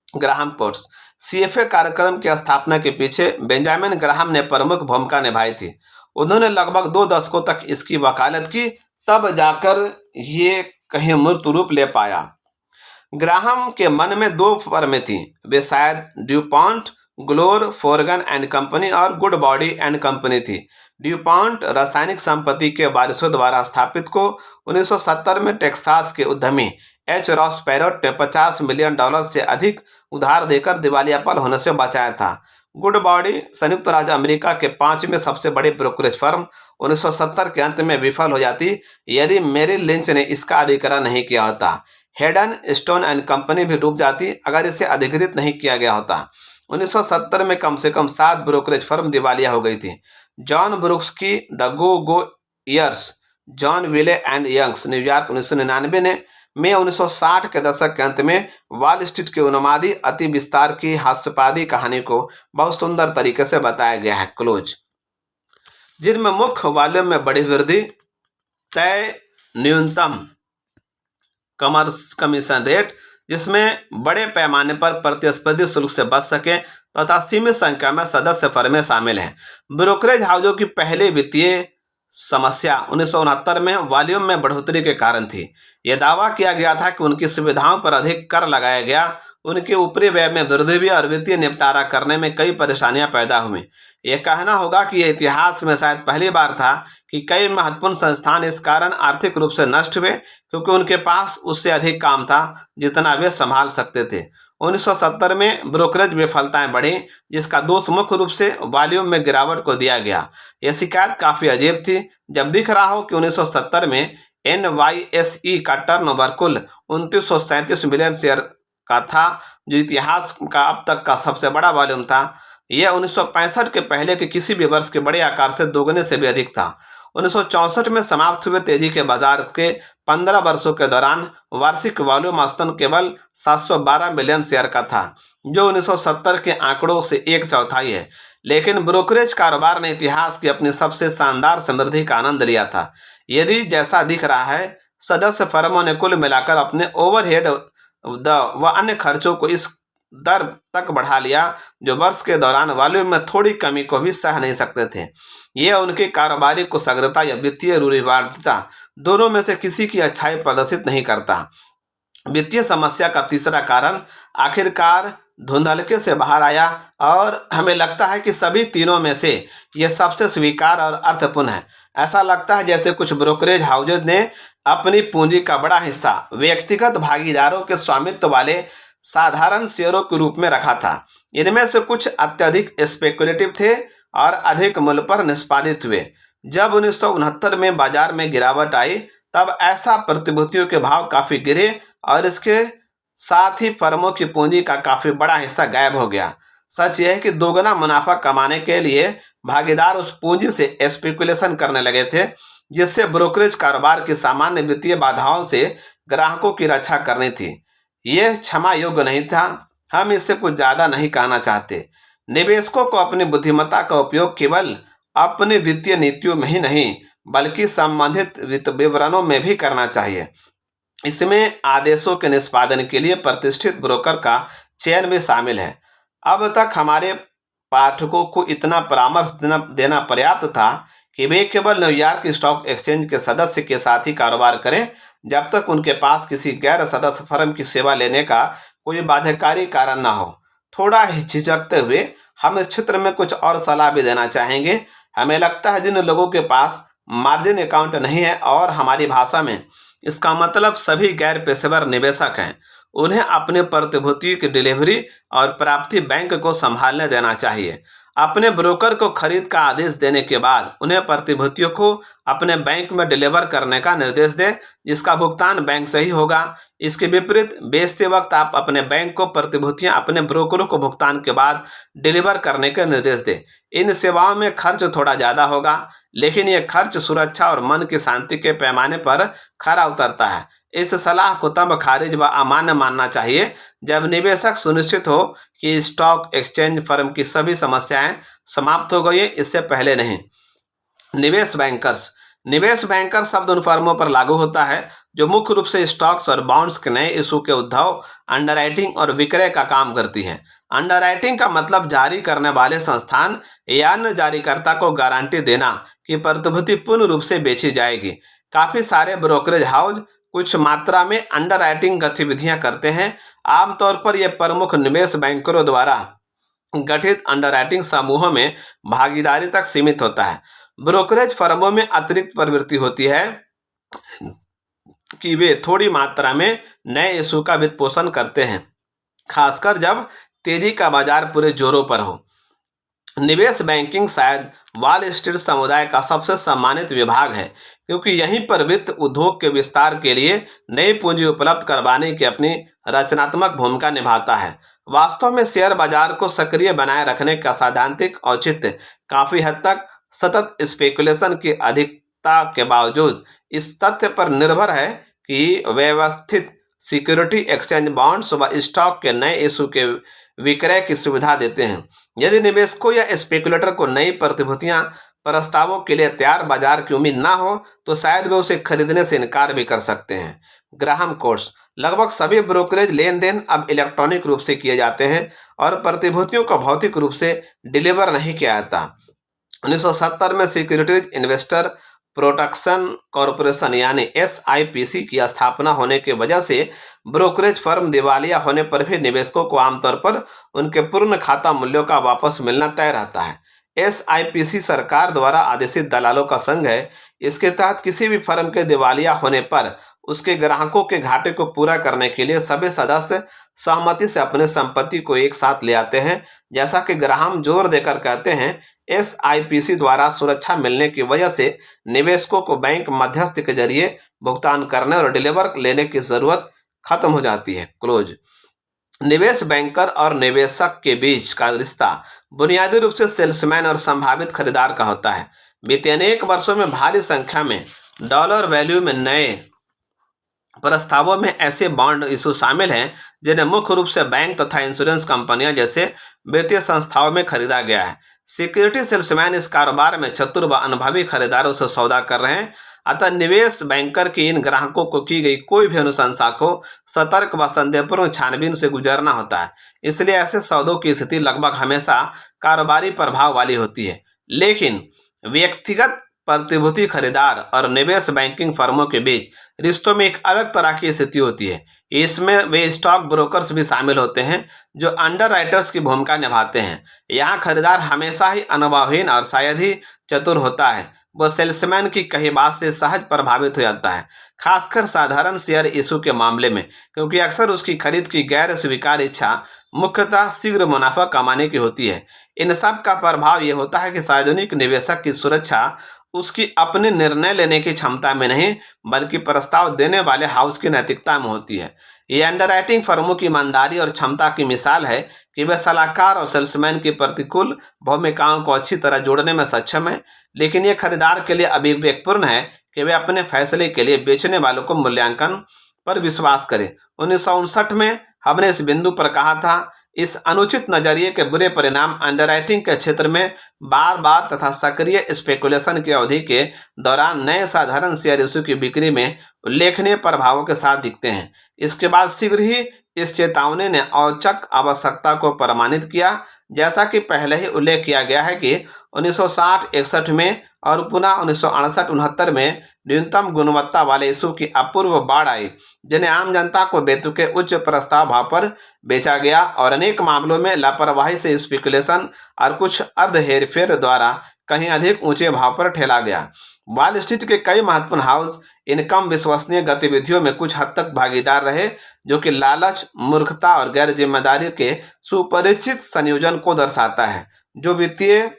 Graham quotes. CFA कार्यक्रम की स्थापना के पीछे बेंजामिन ग्राहम ने प्रमुख भूमिका निभाई थी। उन्होंने लगभग 2 दशकों तक इसकी वकालत की, तब जाकर ये कहीं मूर्त रूप ले पाया। ग्राहम के मन में 2 फर्में थीं, वे शायद ड्यूपॉन्ट ग्लोर फोर्गन एंड कंपनी और गुड बॉडी एंड कंपनी थी। ड्यूपॉन्ट रासायनिक संपत्ति के वारिसों द्वारा स्थापित को 1970 में टेक्सास के उद्यमी एच रॉस पैरोट ने $50 मिलियन से अधिक उधार देकर दिवालियापन होने से बचाया था। गुड बॉडी संयुक्त राज्य अमेरिका के 5वें सबसे बड़े ब्रोकरेज फर्म 1970 के अंत में विफल हो जाती यदि मेरिल लिंच ने इसका अधिग्रहण नहीं किया होता। हेडन स्टोन एंड कंपनी भी डूब जाती अगर इसे अधिकृत नहीं किया गया होता। 1970 में कम से कम 7 ब्रोकरेज फर्म दिवालिया हो गई थी। जॉन ब्रुक्स की the go years, John Wiley and Youngs, New York 1999 ने में 1960 के दशक के अंत में वॉल स्ट्रीट के उन्मादी अति विस्तार की हास्यपादी कहानी को बहुत सुंदर तरीके से बताया गया है। क्लोज, जिनमें मुख्य वॉल्यूम में बड़ी वृद्धि, तय न्यूनतम कमीशन रेट जिसमें बड़े पैमाने पर प्रतिस्पर्धी शुल्क से बच सके तथा सीमित संख्या में सदस्य फर्में शामिल हैं। ब्रोकरेज हाउसों की पहली वित्तीय समस्या 1969 में वॉल्यूम में बढ़ोतरी के कारण थी। यह दावा किया गया था कि उनकी सुविधाओं पर अधिक कर लगाया गया, उनके ऊपरी व्यय में वृद्धि हुई और वित्तीय निपटारा करने में कई परेशानियां पैदा हुई। यह कहना होगा कि यह इतिहास में शायद पहली बार था कि कई महत्वपूर्ण संस्थान इस कारण आर्थिक रूप से नष्ट हुए क्योंकि उनके पास उससे अधिक काम था जितना वे संभाल सकते थे। 1970 में ब्रोकरेज विफलताएं बढ़ी, जिसका दोष मुख्य रूप से वॉल्यूम में गिरावट को दिया गया। यह शिकायत काफ़ी अजीब थी जब दिख रहा हो कि 1970 में NYSE का टर्नओवर कुल 2937 मिलियन शेयर का था, जो इतिहास का अब तक का सबसे बड़ा वॉल्यूम था। यह 1965 के पहले के किसी भी वर्ष के बड़े आकार से दोगुने से भी अधिक था। 1964 में समाप्त हुए तेजी के बाजार के 15 वर्षों के दौरान वार्षिक वॉल्यूम औसतन केवल 712 मिलियन शेयर का था, जो 1970 के आंकड़ों से 1/4 है। लेकिन ब्रोकरेज कारोबार ने इतिहास की अपनी सबसे शानदार समृद्धि का आनंद लिया था। यदि जैसा दिख रहा है, सदस्य फर्मों ने कुल मिलाकर अपने ओवरहेड व अन्य खर्चों को इस दर तक बढ़ा लिया जो वर्ष के दौरान वॉल्यूम में थोड़ी कमी को भी सह नहीं सकते थे। यह उनकी कारोबारी कुशलता या वित्तीय रूढ़िवादिता दोनों में से किसी की अच्छाई प्रदर्शित नहीं करता। वित्तीय समस्या का तीसरा कारण आखिरकार धुंधलके से बाहर आया और हमें लगता है कि सभी तीनों में से यह सबसे स्वीकार और अर्थपूर्ण है। ऐसा लगता है जैसे कुछ ब्रोकरेज हाउसेज ने अपनी पूंजी का बड़ा हिस्सा व्यक्तिगत भागीदारों के स्वामित्व वाले साधारण शेयरों के रूप में रखा था। इनमें से कुछ अत्यधिक स्पेकुलेटिव थे और अधिक मूल्य पर निष्पादित हुए। जब 1969 में बाजार में गिरावट आई तब ऐसा प्रतिभूतियों के भाव काफ़ी गिरे और इसके साथ ही फर्मों की पूंजी का काफ़ी बड़ा हिस्सा गायब हो गया। सच यह है कि दोगुना मुनाफा कमाने के लिए भागीदार उस पूंजी से स्पेकुलेशन करने लगे थे, जिससे ब्रोकरेज कारोबार की सामान्य वित्तीय बाधाओं से ग्राहकों की रक्षा करनी थी। यह क्षमा योग्य नहीं था। हम इससे कुछ ज़्यादा नहीं कहना चाहते। निवेशकों को अपनी बुद्धिमत्ता का उपयोग केवल अपनी वित्तीय नीतियों में ही नहीं बल्कि संबंधित वित्त विवरणों में भी करना चाहिए। इसमें आदेशों के निष्पादन के लिए प्रतिष्ठित ब्रोकर का चयन भी शामिल है। अब तक हमारे पाठकों को इतना परामर्श देना पर्याप्त था कि वे केवल न्यूयॉर्क स्टॉक एक्सचेंज के सदस्य के साथ ही कारोबार करें जब तक उनके पास किसी गैर सदस्य फर्म की सेवा लेने का कोई बाध्यकारी कारण न हो। थोड़ा हिचकिचाते हुए हम इस क्षेत्र में कुछ और सलाह भी देना चाहेंगे। हमें लगता है जिन लोगों के पास मार्जिन अकाउंट नहीं है और हमारी भाषा में इसका मतलब सभी गैर पेशेवर निवेशक हैं, उन्हें अपने प्रतिभूतियों की डिलीवरी और प्राप्ति बैंक को संभालने देना चाहिए। अपने ब्रोकर को खरीद का आदेश देने के बाद उन्हें प्रतिभूतियों को अपने बैंक में डिलीवर करने का निर्देश दें, जिसका भुगतान बैंक से ही होगा। इसके विपरीत बेचते वक्त आप अपने बैंक को प्रतिभूतियां अपने ब्रोकरों को भुगतान के बाद डिलीवर करने के निर्देश दें। इन सेवाओं में खर्च थोड़ा ज़्यादा होगा, लेकिन यह खर्च सुरक्षा और मन की शांति के पैमाने पर खरा उतरता है। इस सलाह को तब खारिज व अमान्य मानना चाहिए जब निवेशक सुनिश्चित हो कि स्टॉक एक्सचेंज फर्म की सभी समस्याएं समाप्त हो गई, इससे पहले नहीं। निवेश बैंकर शब्द उन फर्मों पर लागू होता है जो मुख्य रूप से स्टॉक्स और बॉन्ड्स के नए इशू के उद्भव, अंडरराइटिंग और विक्रय का काम करती हैं। अंडरराइटिंग का मतलब जारी करने वाले संस्थान या अन्य जारीकर्ता को गारंटी देना कि प्रतिभूति पूर्ण रूप से बेची जाएगी। काफी सारे ब्रोकरेज हाउस कुछ मात्रा में अंडरराइटिंग गतिविधियां करते हैं। आमतौर पर यह प्रमुख निवेश बैंकरों द्वारा गठित अंडरराइटिंग समूहों में भागीदारी तक सीमित होता है। ब्रोकरेज फर्मों में अतिरिक्त प्रवृत्ति होती है कि वे थोड़ी मात्रा में नए इशू का वित्त पोषण करते हैं, खासकर जब तेजी का बाजार पूरे जोरों पर हो। निवेश बैंकिंग शायद वॉल स्ट्रीट समुदाय का सबसे सम्मानित विभाग है, क्योंकि यहीं पर वित्त उद्योग के विस्तार के लिए नई पूंजी उपलब्ध करवाने की अपनी रचनात्मक भूमिका निभाता है। वास्तव में शेयर बाजार को सक्रिय बनाए रखने का सैद्धांतिक औचित्य काफी हद तक सतत स्पेकुलेशन की अधिकता के बावजूद इस तथ्य पर निर्भर है कि व्यवस्थित सिक्योरिटी एक्सचेंज बॉन्ड्स व स्टॉक के नए इशू के विक्रय की सुविधा देते हैं। यदि निवेशकों या स्पेकुलेटर को नई प्रतिभूतियां प्रस्तावों के लिए तैयार बाजार की उम्मीद ना हो तो शायद वे उसे खरीदने से इनकार भी कर सकते हैं। Graham quotes. लगभग सभी ब्रोकरेज लेन देन अब इलेक्ट्रॉनिक रूप से किए जाते हैं और प्रतिभूतियों को भौतिक रूप से डिलीवर नहीं किया जाता। 1970 में सिक्योरिटीज इन्वेस्टर प्रोटेक्शन कॉरपोरेशन यानी SIPC की स्थापना होने की वजह से ब्रोकरेज फर्म दिवालिया होने पर भी निवेशकों को आमतौर पर उनके पूर्ण खाता मूल्यों का वापस मिलना तय रहता है। SIPC सरकार द्वारा आदेशित दलालों का संघ है। इसके तहत किसी भी फर्म के दिवालिया होने पर उसके ग्राहकों के घाटे को पूरा करने के लिए सभी सदस्य सहमति से अपने संपत्ति को एक साथ ले आते हैं। जैसा कि ग्राहम जोर देकर कहते हैं, SIPC द्वारा सुरक्षा मिलने की वजह से निवेशकों को बैंक मध्यस्थ के जरिए भुगतान करने और डिलीवर लेने की जरूरत खत्म हो जाती है। क्लोज। निवेश बैंकर और निवेशक के बीच का रिश्ता बुनियादी रूप से सेल्समैन और संभावित खरीदार का होता है। बीते अनेक वर्षों में भारी संख्या में डॉलर वैल्यू में नए प्रस्तावों में ऐसे बॉन्ड इशू शामिल हैं जिन्हें मुख्य रूप से बैंक तथा इंश्योरेंस कंपनियां जैसे वित्तीय संस्थाओं में खरीदा गया है। सिक्योरिटी सेल्समैन इस कारोबार में चतुर व अनुभवी खरीदारों से सौदा कर रहे हैं, अतः निवेश बैंकर की इन ग्राहकों को की गई कोई भी अनुशंसा को सतर्क व संदेहपूर्ण छानबीन से गुजरना होता है। इसलिए ऐसे सौदों की स्थिति लगभग हमेशा कारोबारी प्रभाव वाली होती है। लेकिन व्यक्तिगत प्रतिभूति खरीदार और निवेश बैंकिंग फर्मों के बीच रिश्तों में एक अलग तरह की स्थिति होती है। इसमें वे स्टॉक ब्रोकर्स भी शामिल होते हैं जो अंडरराइटर्स की भूमिका निभाते हैं। यहाँ खरीदार हमेशा ही अनुभवहीन और शायद ही चतुर होता है। वह सेल्समैन की कही बात से सहज प्रभावित हो जाता है, खासकर साधारण शेयर इशू के मामले में, क्योंकि अक्सर उसकी खरीद की गैर स्वीकार इच्छा मुख्यतः शीघ्र मुनाफा कमाने की होती है। इन सब का प्रभाव यह होता है कि सार्वजनिक निवेशक की सुरक्षा उसकी अपने निर्णय लेने की क्षमता में नहीं बल्कि प्रस्ताव देने वाले हाउस की नैतिकता में होती है। ये अंडरराइटिंग फर्मों की ईमानदारी और क्षमता की मिसाल है कि वे सलाहकार और सेल्समैन की प्रतिकूल भूमिकाओं को अच्छी तरह जोड़ने में सक्षम है, लेकिन ये खरीदार के लिए अभिवेकपूर्ण है कि वे अपने फैसले के लिए बेचने वालों को मूल्यांकन पर विश्वास करें। 1959 में हमने इस बिंदु पर कहा था, इस अनुचित नजरिए के बुरे परिणाम अंडरराइटिंग के क्षेत्र में बार बार तथा सक्रिय स्पेकुलेशन की अवधि के दौरान नए साधारण शेयर इशू की बिक्री में उल्लेखनीय प्रभावों के साथ दिखते हैं। इसके बाद शीघ्र ही इस चेतावनी ने औचक आवश्यकता को प्रमाणित किया। जैसा कि पहले ही उल्लेख किया गया है कि 1960-61 में और पुनः 1968-69 में न्यूनतम गुणवत्ता वाले इशू की अपूर्व बाढ़ आई, जिन्हें आम जनता को बेतुके उच्च प्रस्ताव भाव पर बेचा गया और अनेक मामलों में लापरवाही से स्पेकुलेशन और कुछ अर्ध हेरफेर द्वारा कहीं अधिक ऊंचे भाव पर ठेला गया। वॉल स्ट्रीट के कई महत्वपूर्ण हाउस इन कम विश्वसनीय गतिविधियों में कुछ हद तक भागीदार रहे, जो कि लालच, मूर्खता और गैर जिम्मेदारी के सुपरिचित संयोजन को दर्शाता है, जो वित्तीय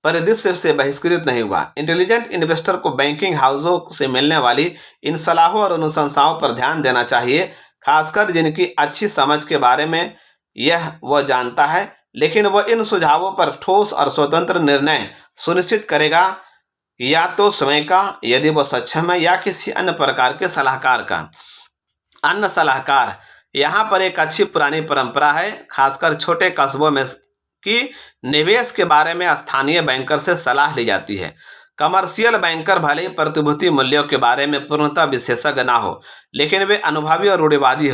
परिदृश्य से बहिष्कृत नहीं हुआ। इंटेलिजेंट इन्वेस्टर को बैंकिंग हाउसों से मिलने वाली इन सलाहों और अनुशंसाओं पर ध्यान देना चाहिए, खासकर जिनकी अच्छी समझ के बारे में यह वह जानता है, लेकिन वह इन सुझावों पर ठोस और स्वतंत्र निर्णय सुनिश्चित करेगा, या तो स्वयं का यदि वह सक्षम है या किसी अन्य प्रकार के सलाहकार का। अन्य सलाहकार यहाँ पर एक अच्छी पुरानी परंपरा है, खासकर छोटे कस्बों में, कि निवेश के बारे में स्थानीय बैंकर से सलाह ली जाती है। कमर्शियल बैंकर भले ही प्रतिभूति मूल्यों के बारे में पूर्णतः विशेषज्ञ ना हो, लेकिन वे अनुभवी और रूढ़िवादी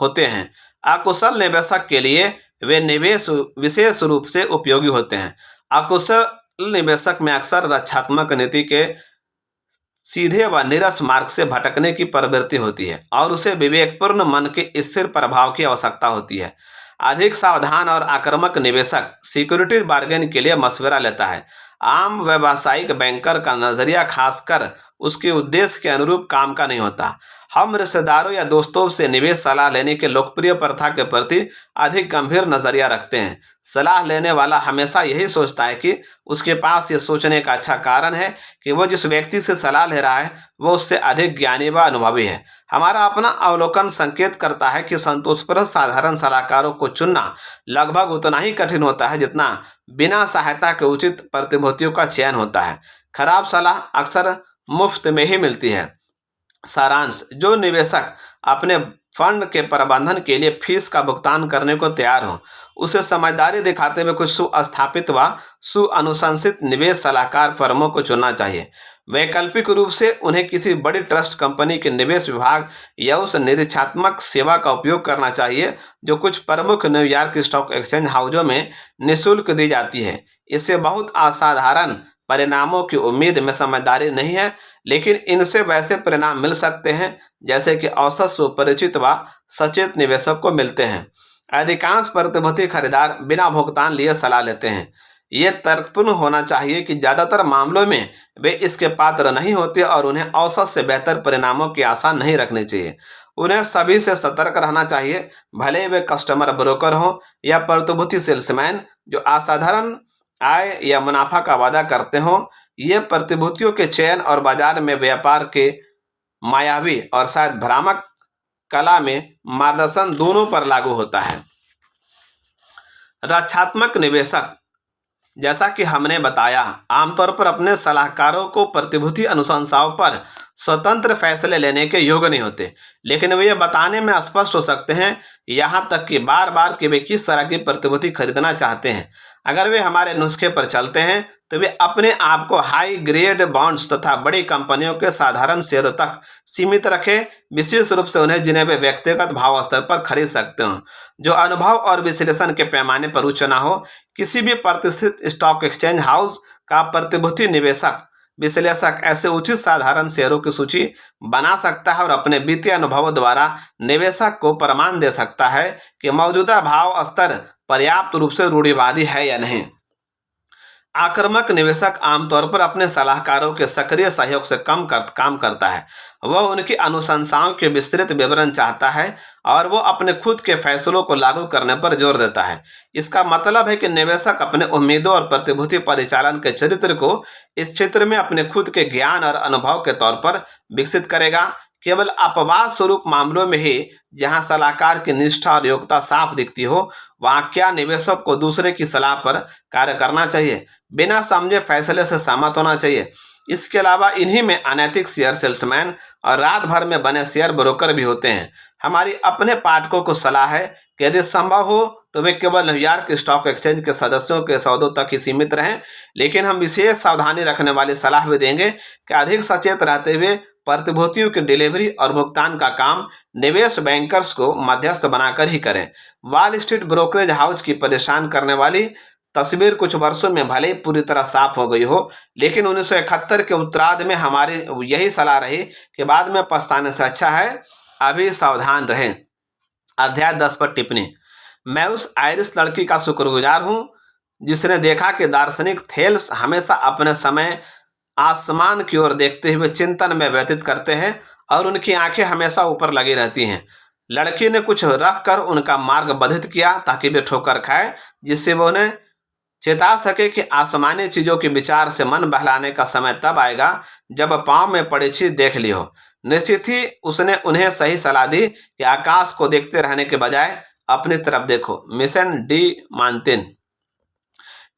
होते हैं। अकुशल निवेशक के लिए वे निवेश विशेष रूप से उपयोगी होते हैं। निवेशक में अक्सर रक्षात्मक नीति के सीधे व नीरस मार्ग से भटकने की प्रवृत्ति होती है और उसे विवेकपूर्ण मन के स्थिर प्रभाव की आवश्यकता होती है। अधिक सावधान और आक्रामक निवेशक सिक्योरिटी बार्गेन के लिए मशवरा लेता है। आम व्यावसायिक बैंकर का नजरिया खासकर उसके उद्देश्य के अनुरूप काम का नहीं होता। हम रिश्तेदारों या दोस्तों से निवेश सलाह लेने के लोकप्रिय प्रथा के प्रति अधिक गंभीर नजरिया रखते हैं। सलाह लेने वाला हमेशा यही सोचता है कि उसके पास ये सोचने का अच्छा कारण है कि वो जिस व्यक्ति से सलाह ले रहा है वो उससे अधिक ज्ञानी व अनुभवी है। हमारा अपना अवलोकन संकेत करता है कि संतोषप्रद साधारण सलाहकारों को चुनना लगभग उतना ही कठिन होता है जितना बिना सहायता के उचित प्रतिभूतियों का चयन होता है। खराब सलाह अक्सर मुफ्त में ही मिलती है। सारांश: जो निवेशक अपने फंड के प्रबंधन के लिए फीस का भुगतान करने को तैयार हो, उसे समझदारी दिखाते हुए कुछ सुस्थापित व सुअनुशंसित निवेश सलाहकार फर्मों को चुनना चाहिए। वैकल्पिक रूप से उन्हें किसी बड़ी ट्रस्ट कंपनी के निवेश विभाग या उस निरीक्षात्मक सेवा का उपयोग करना चाहिए जो कुछ प्रमुख न्यूयॉर्क स्टॉक एक्सचेंज हाउसों में निःशुल्क दी जाती है। इससे बहुत असाधारण परिणामों की उम्मीद में समझदारी नहीं है, लेकिन इनसे वैसे परिणाम मिल सकते हैं जैसे कि औसत सुपरिचित व सचेत निवेशक को मिलते हैं। अधिकांश प्रतिभूति खरीदार बिना भुगतान लिए सलाह लेते हैं। ये तर्कपूर्ण होना चाहिए कि ज़्यादातर मामलों में वे इसके पात्र नहीं होते और उन्हें औसत से बेहतर परिणामों की आशा नहीं रखनी चाहिए। उन्हें सभी से सतर्क रहना चाहिए, भले वे कस्टमर ब्रोकर हों या प्रतिभूति सेल्समैन जो असाधारण आय या मुनाफा का वादा करते हों। ये प्रतिभूतियों के चयन और बाजार में व्यापार के मायावी और शायद भ्रामक कला में मार्गदर्शन दोनों पर लागू होता है। रक्षात्मक निवेशक, जैसा कि हमने बताया, आमतौर पर अपने सलाहकारों को प्रतिभूति अनुशंसाओं पर स्वतंत्र फैसले लेने के योग्य नहीं होते, लेकिन वे यह बताने में स्पष्ट हो सकते हैं, यहाँ तक कि बार बार कि वे किस तरह की प्रतिभूति खरीदना चाहते हैं। अगर वे हमारे नुस्खे पर चलते हैं तो वे अपने आप को हाई ग्रेड बॉन्ड्स तथा बड़ी कंपनियों के साधारण शेयरों तक सीमित रखें, विशेष रूप से उन्हें जिन्हें वे व्यक्तिगत भाव स्तर पर खरीद सकते हो, जो अनुभव और विश्लेषण के पैमाने पर उच्च न हो। किसी भी प्रतिष्ठित स्टॉक एक्सचेंज हाउस का प्रतिभूति निवेशक विश्लेषक ऐसे उचित साधारण शेयरों की सूची बना सकता है और अपने वित्तीय अनुभवों द्वारा निवेशक को प्रमाण दे सकता है कि मौजूदा भाव स्तर पर्याप्त रूप से रूढ़िवादी है या नहीं। आक्रामक निवेशक आमतौर पर अपने सलाहकारों के सक्रिय सहयोग से काम करता है। वह उनकी अनुशंसाओं के विस्तृत विवरण चाहता है और वो अपने खुद के फैसलों को लागू करने पर जोर देता है। इसका मतलब है कि निवेशक अपने उम्मीदों और प्रतिभूति परिचालन के चरित्र को इस क्षेत्र में अपने खुद के ज्ञान और अनुभव के तौर पर विकसित करेगा। केवल अपवाद स्वरूप मामलों में ही जहां सलाहकार की निष्ठा और योग्यता साफ दिखती हो, वहां क्या निवेशक को दूसरे की सलाह पर कार्य करना चाहिए, बिना समझे फैसले से सहमत होना चाहिए। इसके अलावा इन्हीं में अनैतिक शेयर सेल्समैन और रात भर में बने शेयर ब्रोकर भी होते हैं। हमारी अपने पाठकों को सलाह है कि यदि संभव हो तो वे केवल न्यूयॉर्क स्टॉक एक्सचेंज के सदस्यों के सौदों तक ही सीमित रहें, लेकिन हम विशेष सावधानी रखने वाली सलाह भी देंगे कि अधिक सचेत रहते हुए प्रतिभूतियों की डिलीवरी और भुगतान का काम निवेश बैंकर्स को मध्यस्थ बनाकर ही करें। वॉल स्ट्रीट ब्रोकरेज हाउस की परेशान करने वाली तस्वीर कुछ वर्षों में भले ही पूरी तरह साफ हो गई हो, लेकिन 1971 के उत्तरार्ध में हमारी यही सलाह रही कि बाद में पछताने से अच्छा है अभी सावधान रहें। अध्याय 10 पर टिप्पणी। मैं उस आयरिश लड़की का शुक्रगुजार हूँ जिसने देखा कि दार्शनिक थेल्स हमेशा अपने समय आसमान की ओर देखते हुए चिंतन में व्यतीत करते हैं और उनकी आंखें हमेशा ऊपर लगी रहती हैं। लड़की ने कुछ रख कर उनका मार्ग बाधित किया ताकि वे ठोकर खाए, जिससे वो उन्हें चेता सके कि आसमानी चीजों के विचार से मन बहलाने का समय तब आएगा जब पांव में पड़ी चीज देख ली हो। निश्चित ही उसने उन्हें सही सलाह दी कि आकाश को देखते रहने के बजाय अपनी तरफ देखो। Mission D Martin.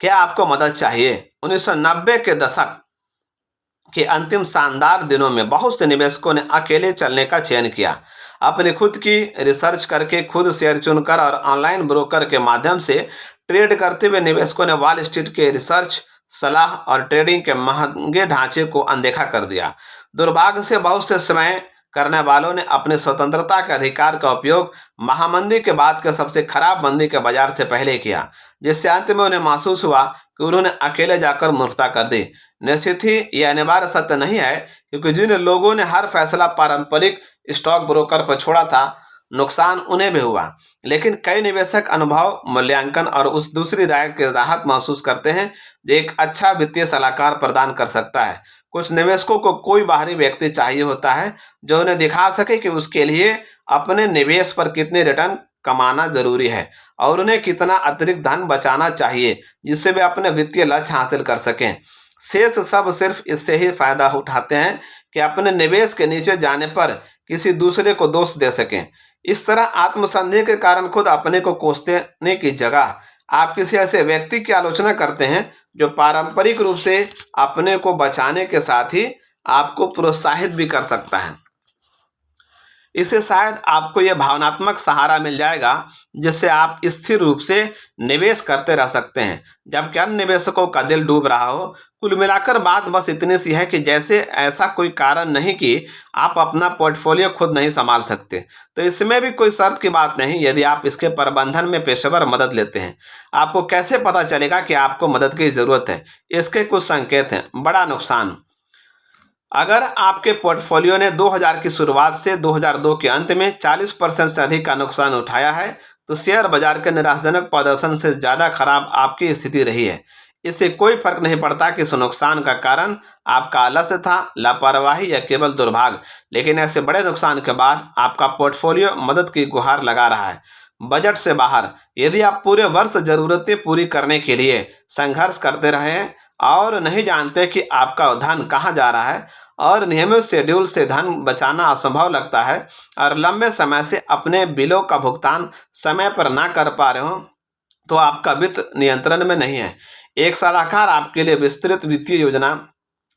क्या आपको मदद चाहिए? 1990 के दशक के अंतिम शानदार दिनों में बहुत से निवेशकों ने अकेले चलने का चयन किया। अपनी खुद की रिसर्च करके, खुद शेयर चुनकर और ऑनलाइन ब्रोकर के माध्यम से ट्रेड करते हुए निवेशकों ने वॉल स्ट्रीट के रिसर्च, सलाह और ट्रेडिंग के महंगे ढांचे को अनदेखा कर दिया। दुर्भाग्य से बहुत से समय करने वालों ने अपने स्वतंत्रता के अधिकार का उपयोग महामंदी के बाद के सबसे खराब मंदी के बाजार से पहले किया, जिससे अंत में उन्हें महसूस हुआ कि उन्होंने अकेले जाकर मूर्खता कर दी। निश्चित ही यह अनिवार्य सत्य नहीं है, क्योंकि जिन लोगों ने हर फैसला पारंपरिक स्टॉक ब्रोकर पर छोड़ा था, नुकसान उन्हें भी हुआ। लेकिन कई निवेशक अनुभव, मूल्यांकन और उस दूसरी राय के राहत महसूस करते हैं जो एक अच्छा वित्तीय सलाहकार प्रदान कर सकता है। कुछ निवेशकों को कोई बाहरी व्यक्ति चाहिए होता है जो उन्हें दिखा सके कि उसके लिए अपने निवेश पर कितने रिटर्न कमाना जरूरी है और उन्हें कितना अतिरिक्त धन बचाना चाहिए, जिससे वे अपने वित्तीय लक्ष्य हासिल कर सकें। शेष सब सिर्फ इससे ही फायदा उठाते हैं कि अपने निवेश के नीचे जाने पर किसी दूसरे को दोष दे सकें। इस तरह आत्मसंदेह के कारण खुद अपने को कोसने की जगह आप किसी ऐसे व्यक्ति की आलोचना करते हैं जो पारंपरिक रूप से अपने को बचाने के साथ ही आपको प्रोत्साहित भी कर सकता है। इससे शायद आपको यह भावनात्मक सहारा मिल जाएगा जिससे आप स्थिर रूप से निवेश करते रह सकते हैं, जबकि अन्य निवेशकों का दिल डूब रहा हो। कुल मिलाकर बात बस इतनी सी है कि जैसे ऐसा कोई कारण नहीं कि आप अपना पोर्टफोलियो खुद नहीं संभाल सकते, तो इसमें भी कोई शर्त की बात नहीं यदि आप इसके प्रबंधन में पेशेवर मदद लेते हैं। आपको कैसे पता चलेगा कि आपको मदद की ज़रूरत है? इसके कुछ संकेत हैं। बड़ा नुकसान। अगर आपके पोर्टफोलियो ने 2000 की शुरुआत से 2002 के अंत में 40% से अधिक का नुकसान उठाया है, तो शेयर बाजार के निराशाजनक प्रदर्शन से ज़्यादा खराब आपकी स्थिति रही है। इससे कोई फर्क नहीं पड़ता कि इस नुकसान का कारण आपका आलस्य था, लापरवाही या केवल दुर्भाग्य, लेकिन ऐसे बड़े नुकसान के बाद आपका पोर्टफोलियो मदद की गुहार लगा रहा है। बजट से बाहर। यदि आप पूरे वर्ष जरूरतें पूरी करने के लिए संघर्ष करते रहे हैं और नहीं जानते कि आपका धन कहाँ जा रहा है और नियमित शेड्यूल से धन बचाना असंभव लगता है और लंबे समय से अपने बिलों का भुगतान समय पर ना कर पा रहे हो, तो आपका वित्त नियंत्रण में नहीं है। एक सलाहकार आपके लिए विस्तृत वित्तीय योजना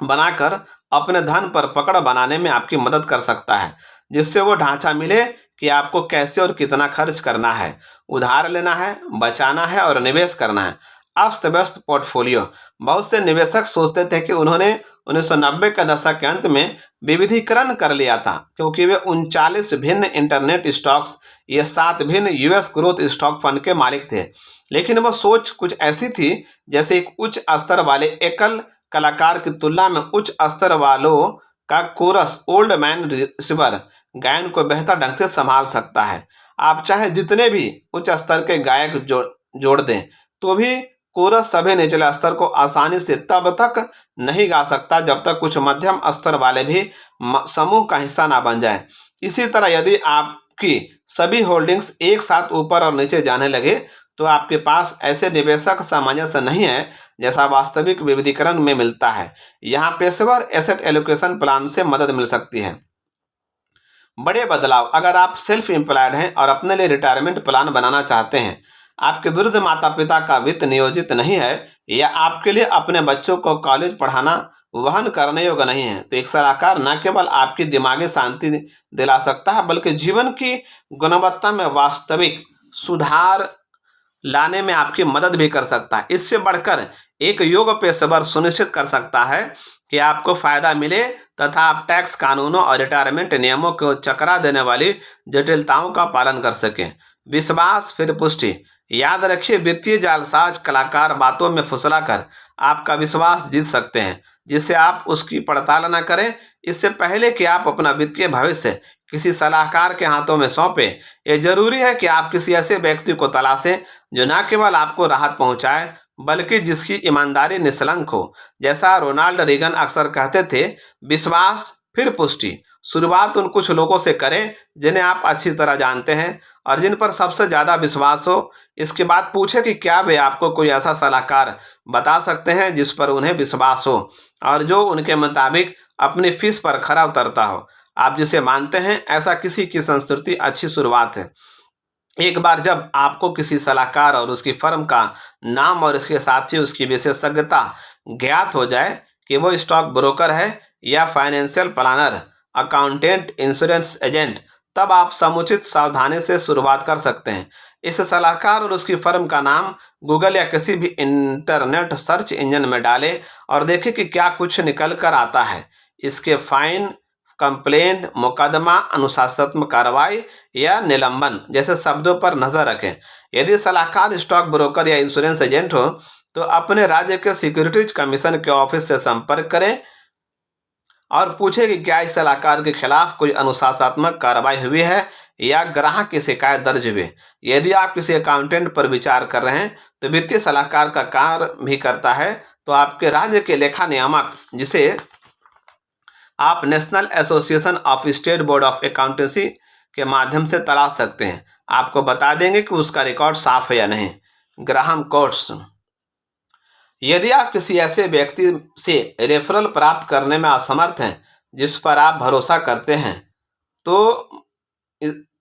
बनाकर अपने धन पर पकड़ बनाने में आपकी मदद कर सकता है, जिससे वो ढांचा मिले कि आपको कैसे और कितना खर्च करना है, उधार लेना है, बचाना है और निवेश करना है। अस्त व्यस्त पोर्टफोलियो। बहुत से निवेशक सोचते थे कि उन्होंने 1990 के दशक के अंत में विविधीकरण कर लिया था, क्योंकि वे 39 भिन्न इंटरनेट स्टॉक्स या 7 भिन्न यूएस ग्रोथ स्टॉक फंड के मालिक थे। लेकिन वह सोच कुछ ऐसी थी जैसे एक उच्च स्तर वाले एकल कलाकार की तुलना में उच्च स्तर वालों का कोरस ओल्ड मैन रिसीवर गायन को बेहतर ढंग से संभाल सकता है। आप चाहे जितने भी उच्च स्तर के गायक जोड़ दें, तो भी कोरस सभी निचले स्तर को आसानी से तब तक नहीं गा सकता जब तक कुछ मध्यम स्तर वाले भी समूह का हिस्सा ना बन जाए। इसी तरह यदि आपकी सभी होल्डिंग्स एक साथ ऊपर और नीचे जाने लगे, तो आपके पास ऐसे निवेशक सामंजस्य नहीं है जैसा वास्तविक विविधीकरण में मिलता है। यहाँ पेशेवर एसेट एलोकेशन प्लान से मदद मिल सकती है। बड़े बदलाव। अगर आप सेल्फ एम्प्लॉयड हैं और अपने लिए रिटायरमेंट प्लान बनाना चाहते हैं, आपके वृद्ध माता पिता का वित्त नियोजित नहीं है या आपके लिए अपने बच्चों को कॉलेज पढ़ाना वहन करने योग्य नहीं है, तो एक सलाहकार न केवल आपकी दिमागी शांति दिला सकता है, बल्कि जीवन की गुणवत्ता में वास्तविक सुधार लाने में आपकी मदद भी कर सकता है। इससे बढ़कर एक योग पेशेवर सुनिश्चित कर सकता है कि आपको फायदा मिले तथा आप टैक्स कानूनों और रिटायरमेंट नियमों को चकरा देने वाली जटिलताओं का पालन कर सकें। विश्वास फिर पुष्टि। याद रखिए, वित्तीय जालसाज कलाकार बातों में फुसलाकर आपका विश्वास जीत सकते हैं, जिससे आप उसकी पड़ताल न करें। इससे पहले कि आप अपना वित्तीय भविष्य किसी सलाहकार के हाथों में सौंपें, यह जरूरी है कि आप किसी ऐसे व्यक्ति को तलाशें जो न केवल आपको राहत पहुंचाए, बल्कि जिसकी ईमानदारी निष्कलंक हो। जैसा रोनाल्ड रीगन अक्सर कहते थे, विश्वास फिर पुष्टि। शुरुआत उन कुछ लोगों से करें जिन्हें आप अच्छी तरह जानते हैं और जिन पर सबसे ज़्यादा विश्वास हो। इसके बाद पूछें कि क्या वे आपको कोई ऐसा सलाहकार बता सकते हैं जिस पर उन्हें विश्वास हो और जो उनके मुताबिक अपनी फीस पर खरा उतरता हो। आप जिसे मानते हैं, ऐसा किसी की संस्कृति अच्छी शुरुआत है। एक बार जब आपको किसी सलाहकार और उसकी फर्म का नाम और इसके साथ ही उसकी विशेषज्ञता ज्ञात हो जाए कि वो स्टॉक ब्रोकर है या financial planner, accountant, insurance agent, तब आप समुचित सावधानी से शुरुआत कर सकते हैं। इस सलाहकार और उसकी फर्म का नाम गूगल या किसी भी इंटरनेट सर्च इंजन में डालें और देखें कि क्या कुछ निकल कर आता है। इसके फाइन, कंप्लेन, मुकदमा, अनुशासनात्मक कार्रवाई या निलंबन जैसे शब्दों पर नजर रखें। यदि सलाहकार स्टॉक ब्रोकर या इंश्योरेंस एजेंट हो, तो अपने राज्य के सिक्योरिटीज कमीशन के ऑफिस से संपर्क करें और पूछें कि क्या इस सलाहकार के खिलाफ कोई अनुशासनात्मक कार्रवाई हुई है या ग्राहक की शिकायत दर्ज हुई है। यदि आप किसी अकाउंटेंट पर विचार कर रहे हैं तो वित्तीय सलाहकार का कार्य भी करता है, तो आपके राज्य के लेखा नियामक, जिसे आप national association of state board of accountancy के माध्यम से तलाश सकते हैं, आपको बता देंगे कि उसका रिकॉर्ड साफ है या नहीं। Graham quotes. यदि आप किसी ऐसे व्यक्ति से रेफरल प्राप्त करने में असमर्थ हैं जिस पर आप भरोसा करते हैं, तो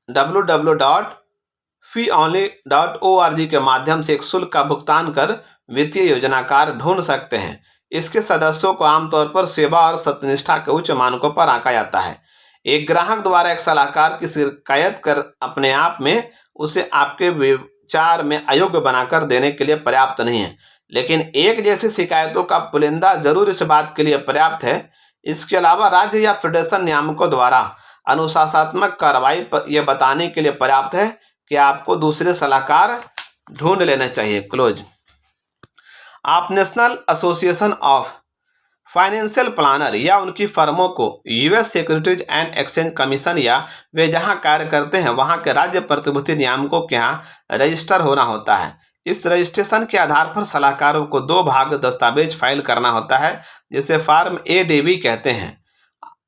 www.feeonly.org के माध्यम से एक शुल्क का भुगतान कर वित्तीय योजनाकार ढूंढ सकते हैं। इसके सदस्यों को आमतौर पर सेवा और सत्यनिष्ठा के उच्च मानकों पर आंका जाता है। एक ग्राहक द्वारा एक सलाहकार की शिकायत कर अपने आप में उसे आपके विचार में अयोग्य बनाकर देने के लिए पर्याप्त नहीं है, लेकिन एक जैसी शिकायतों का पुलिंदा जरूर इस बात के लिए पर्याप्त है। इसके अलावा राज्य या फेडरेशन नियामकों द्वारा अनुशासनात्मक कार्रवाई यह बताने के लिए पर्याप्त है कि आपको दूसरे सलाहकार ढूंढ लेने चाहिए। क्लोज। आप national association of financial planner या उनकी फर्मों को US securities and exchange commission या वे जहां कार्य करते हैं वहां के राज्य प्रतिभूति नियामकों के यहाँ रजिस्टर होना होता है। इस रजिस्ट्रेशन के आधार पर सलाहकारों को 2 भाग दस्तावेज फाइल करना होता है, जिसे फॉर्म ADV कहते हैं।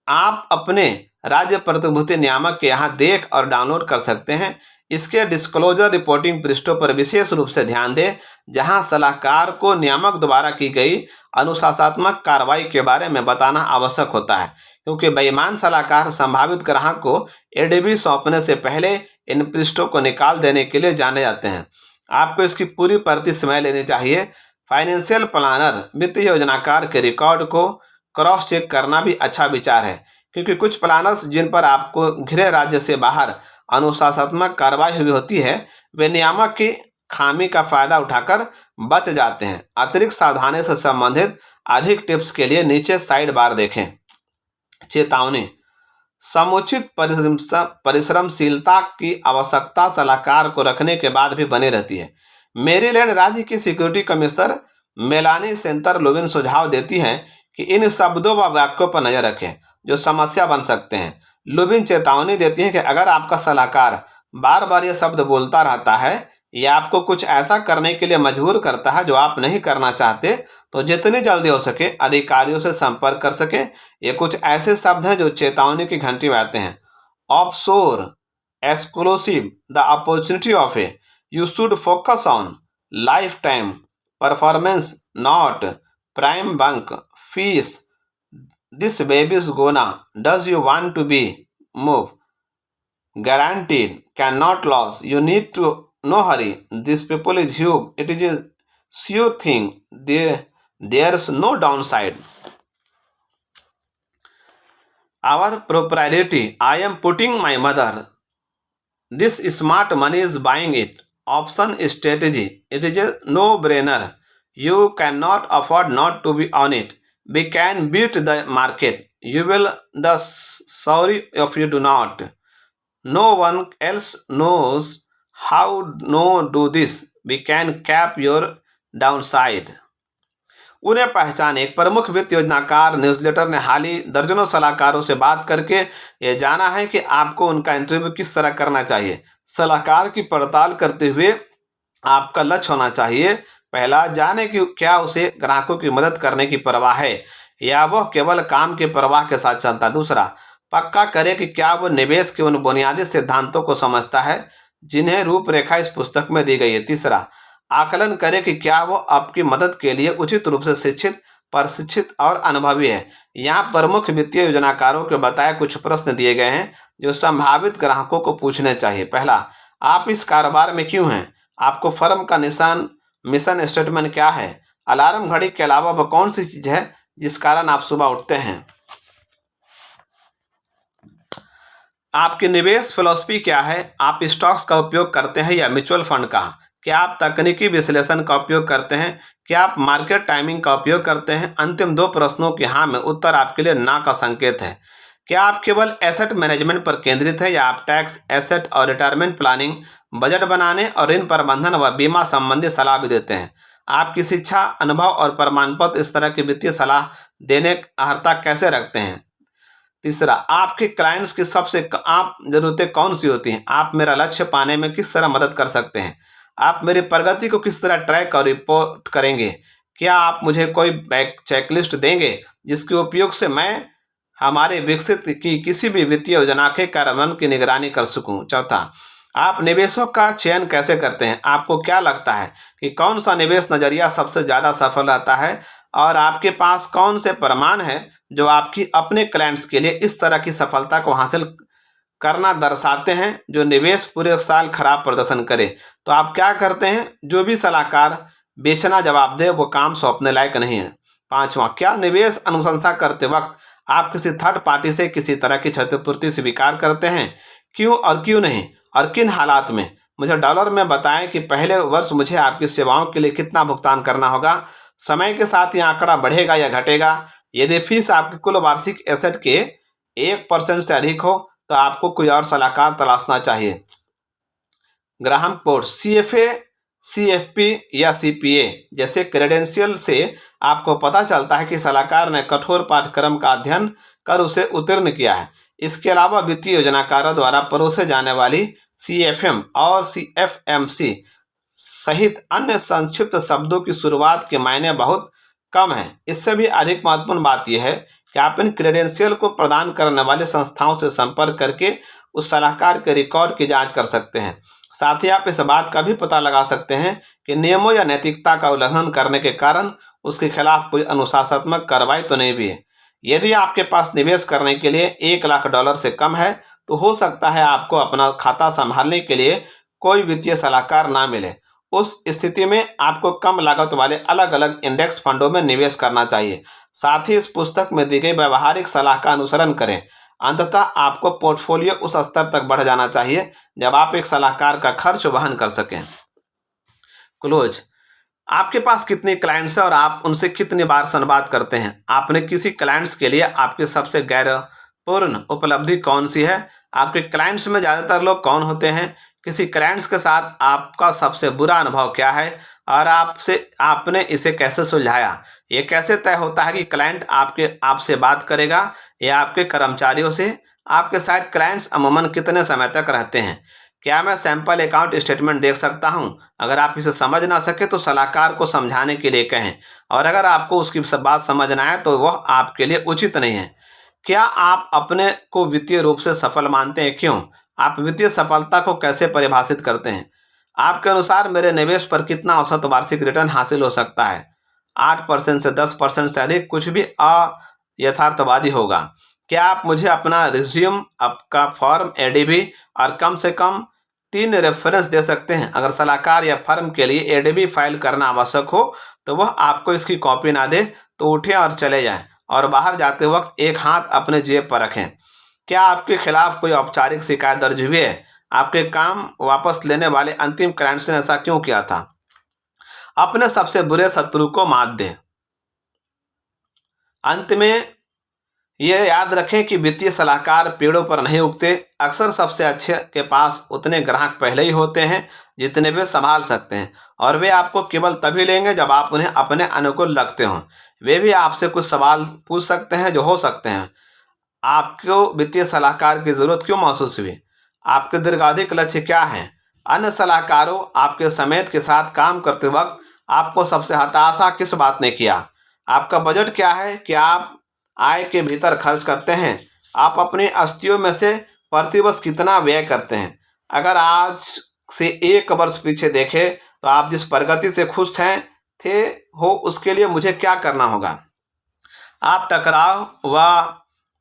आप अपने राज्य प्रतिभूति नियामक के यहाँ देख और डाउनलोड कर सकते हैं। इसके डिस्क्लोजर रिपोर्टिंग पृष्ठों पर विशेष रूप से ध्यान दें, जहां सलाहकार को नियामक द्वारा की गई अनुशासनात्मक कार्रवाई के बारे में बताना आवश्यक होता है, क्योंकि बेईमान सलाहकार संभावित ग्राहक को ADV सौंपने से पहले इन पृष्ठों को निकाल देने के लिए जाने जाते हैं। आपको इसकी पूरी प्रति समय लेनी चाहिए। फाइनेंशियल प्लानर वित्तीय योजनाकार के रिकॉर्ड को क्रॉस चेक करना भी अच्छा विचार है, क्योंकि कुछ प्लानर्स जिन पर आपको गृह राज्य से बाहर अनुशासनात्मक कार्रवाई हुई होती है, वे नियामक की खामी का फायदा उठाकर बच जाते हैं। अतिरिक्त सावधानी से संबंधित अधिक टिप्स के लिए नीचे साइड बार देखें। चेतावनी। समुचित परिश्रमशीलता की आवश्यकता सलाहकार को रखने के बाद भी बनी रहती है। मेरीलैंड राज्य की security commissioner Melanie centre Lubin सुझाव देती हैं कि इन शब्दों व वाक्यों पर नजर रखें जो समस्या बन सकते हैं। लुबिन चेतावनी देती है कि अगर आपका सलाहकार बार बार ये शब्द बोलता रहता है या आपको कुछ ऐसा करने के लिए मजबूर करता है जो आप नहीं करना चाहते, तो जितनी जल्दी हो सके अधिकारियों से संपर्क कर सके। ये कुछ ऐसे शब्द हैं जो चेतावनी की घंटी बजाते हैं। Offshore, exclusive, the opportunity of a, you should focus on, life time, performance, not, prime bank, fees, this babies gonna, does you want to be move, guaranteed, cannot lose, you need to no hurry, this people is huge, it is a sure thing, there's no downside, our propriety, I am putting my mother, this smart money is buying it, option strategy, it is a no brainer, you cannot afford not to be on it, we can beat the market, you will the sorry if you do not, no one else knows how no do this, we can cap your downside। उन्हें पहचाने। एक प्रमुख वित्त योजनाकार न्यूज़लेटर ने हाल ही दर्जनों सलाहकारों से बात करके ये जाना है कि आपको उनका इंटरव्यू किस तरह करना चाहिए। सलाहकार की पड़ताल करते हुए आपका लक्ष्य होना चाहिए। पहला, जाने कि क्या उसे ग्राहकों की मदद करने की परवाह है या वह केवल काम की परवाह के साथ चलता। दूसरा, पक्का करें कि क्या वो निवेश के उन बुनियादी सिद्धांतों को समझता है जिन्हें रूपरेखा इस पुस्तक में दी गई है। तीसरा, आकलन करें कि क्या वो आपकी मदद के लिए उचित रूप से शिक्षित, प्रशिक्षित और अनुभवी है। यहाँ प्रमुख वित्तीय योजनाकारों के बताए कुछ प्रश्न दिए गए हैं जो संभावित ग्राहकों को पूछने चाहिए। पहला, आप इस कारोबार में क्यों हैं? आपको फर्म का मिशन स्टेटमेंट क्या है? अलार्म घड़ी के अलावा वह कौन सी चीज है जिस कारण आप सुबह उठते हैं? आपकी निवेश फिलॉसफी क्या है? आप स्टॉक्स का उपयोग करते हैं या म्यूचुअल फंड का? क्या आप तकनीकी विश्लेषण का उपयोग करते हैं? क्या आप मार्केट टाइमिंग का उपयोग करते हैं? अंतिम 2 प्रश्नों के हाँ में उत्तर आपके लिए ना का संकेत है। क्या आप केवल एसेट मैनेजमेंट पर केंद्रित है या आप टैक्स, एसेट और रिटायरमेंट प्लानिंग, बजट बनाने और ऋण प्रबंधन व बीमा संबंधी सलाह भी देते हैं? आपकी शिक्षा, अनुभव और प्रमाण पत्र इस तरह की वित्तीय सलाह देने की अर्हता कैसे रखते हैं? तीसरा, आपके क्लाइंट्स की सबसे आम ज़रूरतें कौन-सी होती हैं? आप मेरा लक्ष्य पाने में किस तरह मदद कर सकते हैं? आप मेरी प्रगति को किस तरह ट्रैक और रिपोर्ट करेंगे? क्या आप मुझे कोई बैक चेकलिस्ट देंगे, जिसके उपयोग से मैं हमारे विकसित की किसी भी वित्तीय योजना के कार्यान्वयन की निगरानी कर सकूँ? चौथा, आप निवेशों का चयन कैसे करते हैं? आपको क्या लगता है कि कौन-सा निवेश नज़रिया सबसे ज़्यादा सफल रहता है? और आपके पास कौन से प्रमाण हैं जो आपकी अपने क्लाइंट्स के लिए इस तरह की सफलता को हासिल करना दर्शाते हैं, जो निवेश पूरे साल खराब प्रदर्शन करे? तो आप क्या करते हैं? जो भी सलाहकार बेचना जवाब दे, वो काम सौंपने लायक नहीं है। पाँचवाँ, क्या निवेश अनुशंसा करते वक्त आप किसी थर्ड पार्टी से किसी तरह की क्षतिपूर्ति स्वीकार करते हैं? क्यों और क्यों नहीं? और किन हालात में? मुझे डॉलर में बताएं कि पहले वर्ष मुझे आपकी सेवाओं के लिए कितना भुगतान करना होगा। समय के साथ यह आंकड़ा बढ़ेगा या घटेगा? यदि फीस आपके कुल वार्षिक एसेट के 1% से अधिक हो, तो आपको कोई और सलाहकार तलाशना चाहिए। ग्राहक पोर्ट, CFA, CFP या CPA जैसे क्रेडेंशियल से आपको पता चलता है कि सलाहकार ने कठोर पाठ्यक्रम का अध्ययन कर उसे उत्तीर्ण किया है। इसके अलावा वित्तीय योजनाकारों द्वारा परोसे जाने वाली CFM और CFMC सहित अन्य संक्षिप्त शब्दों की शुरुआत के मायने बहुत कम है। इससे भी अधिक महत्वपूर्ण बात यह है कि आप इन क्रेडेंशियल को प्रदान करने वाली संस्थाओं से संपर्क करके उस सलाहकार के रिकॉर्ड की जांच कर सकते हैं। साथ ही आप इस बात का भी पता लगा सकते हैं कि नियमों या नैतिकता का उल्लंघन करने के कारण उसके खिलाफ कोई अनुशासनात्मक कार्रवाई तो नहीं भी है। यदि आपके पास निवेश करने के लिए $1,00,000 से कम है, तो हो सकता है आपको अपना खाता संभालने के लिए कोई वित्तीय सलाहकार ना मिले। उस स्थिति में आपको कम लागत वाले अलग अलग इंडेक्स फंडों में निवेश करना चाहिए। साथ ही इस पुस्तक में दी गई व्यवहारिक सलाह का अनुसरण करें। अंततः आपको पोर्टफोलियो उस स्तर तक बढ़ जाना चाहिए जब आप एक सलाहकार का खर्च वहन कर सकें। क्लोज, आपके पास कितने क्लाइंट्स हैं और आप उनसे कितनी बार संवाद करते हैं? आपने किसी क्लाइंट्स के लिए आपकी सबसे गैरपूर्ण उपलब्धि कौन सी है? आपके क्लाइंट्स में ज़्यादातर लोग कौन होते हैं? किसी क्लाइंट्स के साथ आपका सबसे बुरा अनुभव क्या है और आपने इसे कैसे सुलझाया? ये कैसे तय होता है कि क्लाइंट आपसे बात करेगा या आपके कर्मचारियों से? आपके साथ क्लाइंट्स अमूमन कितने समय तक रहते हैं? क्या मैं सैंपल अकाउंट स्टेटमेंट देख सकता हूँ? अगर आप इसे समझ ना सके तो सलाहकार को समझाने के लिए कहें, और अगर आपको उसकी बात समझ ना आए तो वह आपके लिए उचित नहीं है। क्या आप अपने को वित्तीय रूप से सफल मानते हैं? क्यों? आप वित्तीय सफलता को कैसे परिभाषित करते हैं? आपके अनुसार मेरे निवेश पर कितना औसत वार्षिक रिटर्न हासिल हो सकता है? 8% से 10% से अधिक कुछ भी अयथार्थवादी होगा। क्या आप मुझे अपना रिज्यूम, आपका फॉर्म, ADV और कम से कम 3 रेफरेंस दे सकते हैं? अगर सलाहकार या फर्म के लिए ADV फाइल करना आवश्यक हो तो वह आपको इसकी कॉपी ना दे तो उठें और चले जाएं, और बाहर जाते वक्त एक हाथ अपने जेब पर रखें। क्या आपके खिलाफ कोई औपचारिक शिकायत दर्ज हुई है? आपके काम वापस लेने वाले अंतिम क्लाइंट्स ने ऐसा क्यों किया था? अपने सबसे बुरे शत्रु को मात दें। अंत में ये याद रखें कि वित्तीय सलाहकार पेड़ों पर नहीं उगते। अक्सर सबसे अच्छे के पास उतने ग्राहक पहले ही होते हैं जितने वे संभाल सकते हैं, और वे आपको केवल तभी लेंगे जब आप उन्हें अपने अनुकूल रखते हों। वे भी आपसे कुछ सवाल पूछ सकते हैं जो हो सकते हैं। आपको वित्तीय सलाहकार की ज़रूरत क्यों महसूस हुई? आपके दीर्घावधिक लक्ष्य क्या हैं? अन्य सलाहकारों आपके समेत के साथ काम करते वक्त आपको सबसे हताशा किस बात ने किया? आपका बजट क्या है? क्या आप आय के भीतर खर्च करते हैं? आप अपनी आस्तियों में से प्रतिवर्ष कितना व्यय करते हैं? अगर आज से 1 वर्ष पीछे देखें तो आप जिस प्रगति से खुश हो उसके लिए मुझे क्या करना होगा? आप टकराव व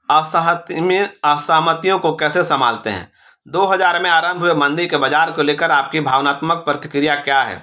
असहमतियों को कैसे संभालते हैं? 2000 में आरंभ हुए मंदी के बाजार को लेकर आपकी भावनात्मक प्रतिक्रिया क्या है?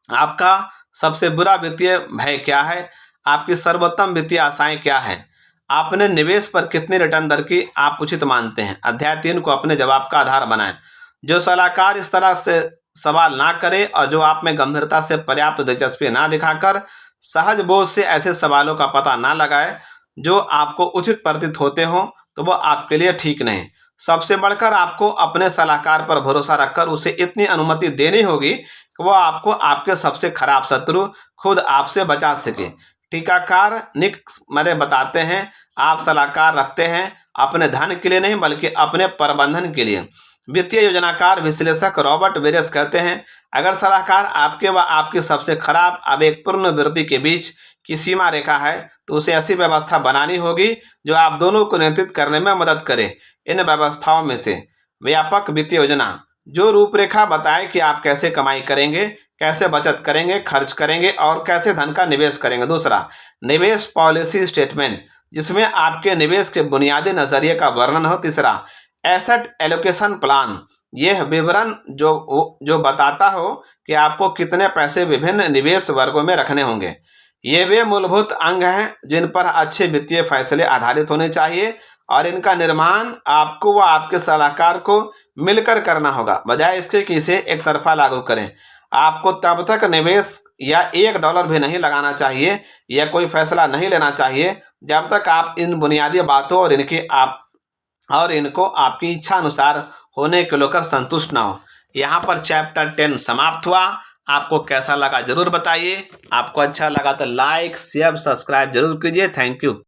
आपका सबसे बुरा वित्तीय भय क्या है? आपकी सर्वोत्तम वित्तीय आशाएं क्या है? आपने निवेश पर कितनी रिटर्न दर की आप उचित मानते हैं? अध्याय 3 को अपने जवाब का आधार बनाएं। जो सलाहकार इस तरह से सवाल ना करे और जो आप में गंभीरता से पर्याप्त दिलचस्पी ना दिखाकर सहज बोझ से ऐसे सवालों का पता ना लगाए जो आपको उचित प्रतीत होते हों, तो वह आपके लिए ठीक नहीं। सबसे बढ़कर आपको अपने सलाहकार पर भरोसा रखकर उसे इतनी अनुमति देनी होगी कि वो आपको आपके सबसे खराब शत्रु खुद आपसे बचा सके। टीकाकार निक मरे बताते हैं, आप सलाहकार रखते हैं अपने धन के लिए नहीं बल्कि अपने प्रबंधन के लिए। वित्तीय योजनाकार विश्लेषक रॉबर्ट वेरेस कहते हैं, अगर सलाहकार आपके व आपकी सबसे खराब आवेगपूर्ण वृत्ति के बीच की सीमा रेखा है तो उसे ऐसी व्यवस्था बनानी होगी जो आप दोनों को नियंत्रित करने में मदद करे। इन व्यवस्थाओं में से व्यापक वित्तीय योजना जो रूपरेखा बताए कि आप कैसे कमाई करेंगे, कैसे बचत करेंगे, खर्च करेंगे और कैसे धन का निवेश करेंगे। दूसरा, निवेश पॉलिसी स्टेटमेंट जिसमें आपके निवेश के बुनियादी नजरिए का वर्णन हो। तीसरा, एसेट एलोकेशन प्लान, यह विवरण जो बताता हो कि आपको कितने पैसे विभिन्न निवेश वर्गों में रखने होंगे। ये वे मूलभूत अंग हैं जिन पर अच्छे वित्तीय फैसले आधारित होने चाहिए और इनका निर्माण आपको व आपके सलाहकार को मिलकर करना होगा, बजाय इसके कि इसे एक तरफा लागू करें। आपको तब तक निवेश या $1 भी नहीं लगाना चाहिए या कोई फैसला नहीं लेना चाहिए जब तक आप इन बुनियादी बातों और इनको आपकी इच्छा अनुसार होने को लेकर संतुष्ट ना हो। यहाँ पर चैप्टर 10 समाप्त हुआ। आपको कैसा लगा जरूर बताइए। आपको अच्छा लगा तो लाइक शेयर सब्सक्राइब जरूर कीजिए। Thank you.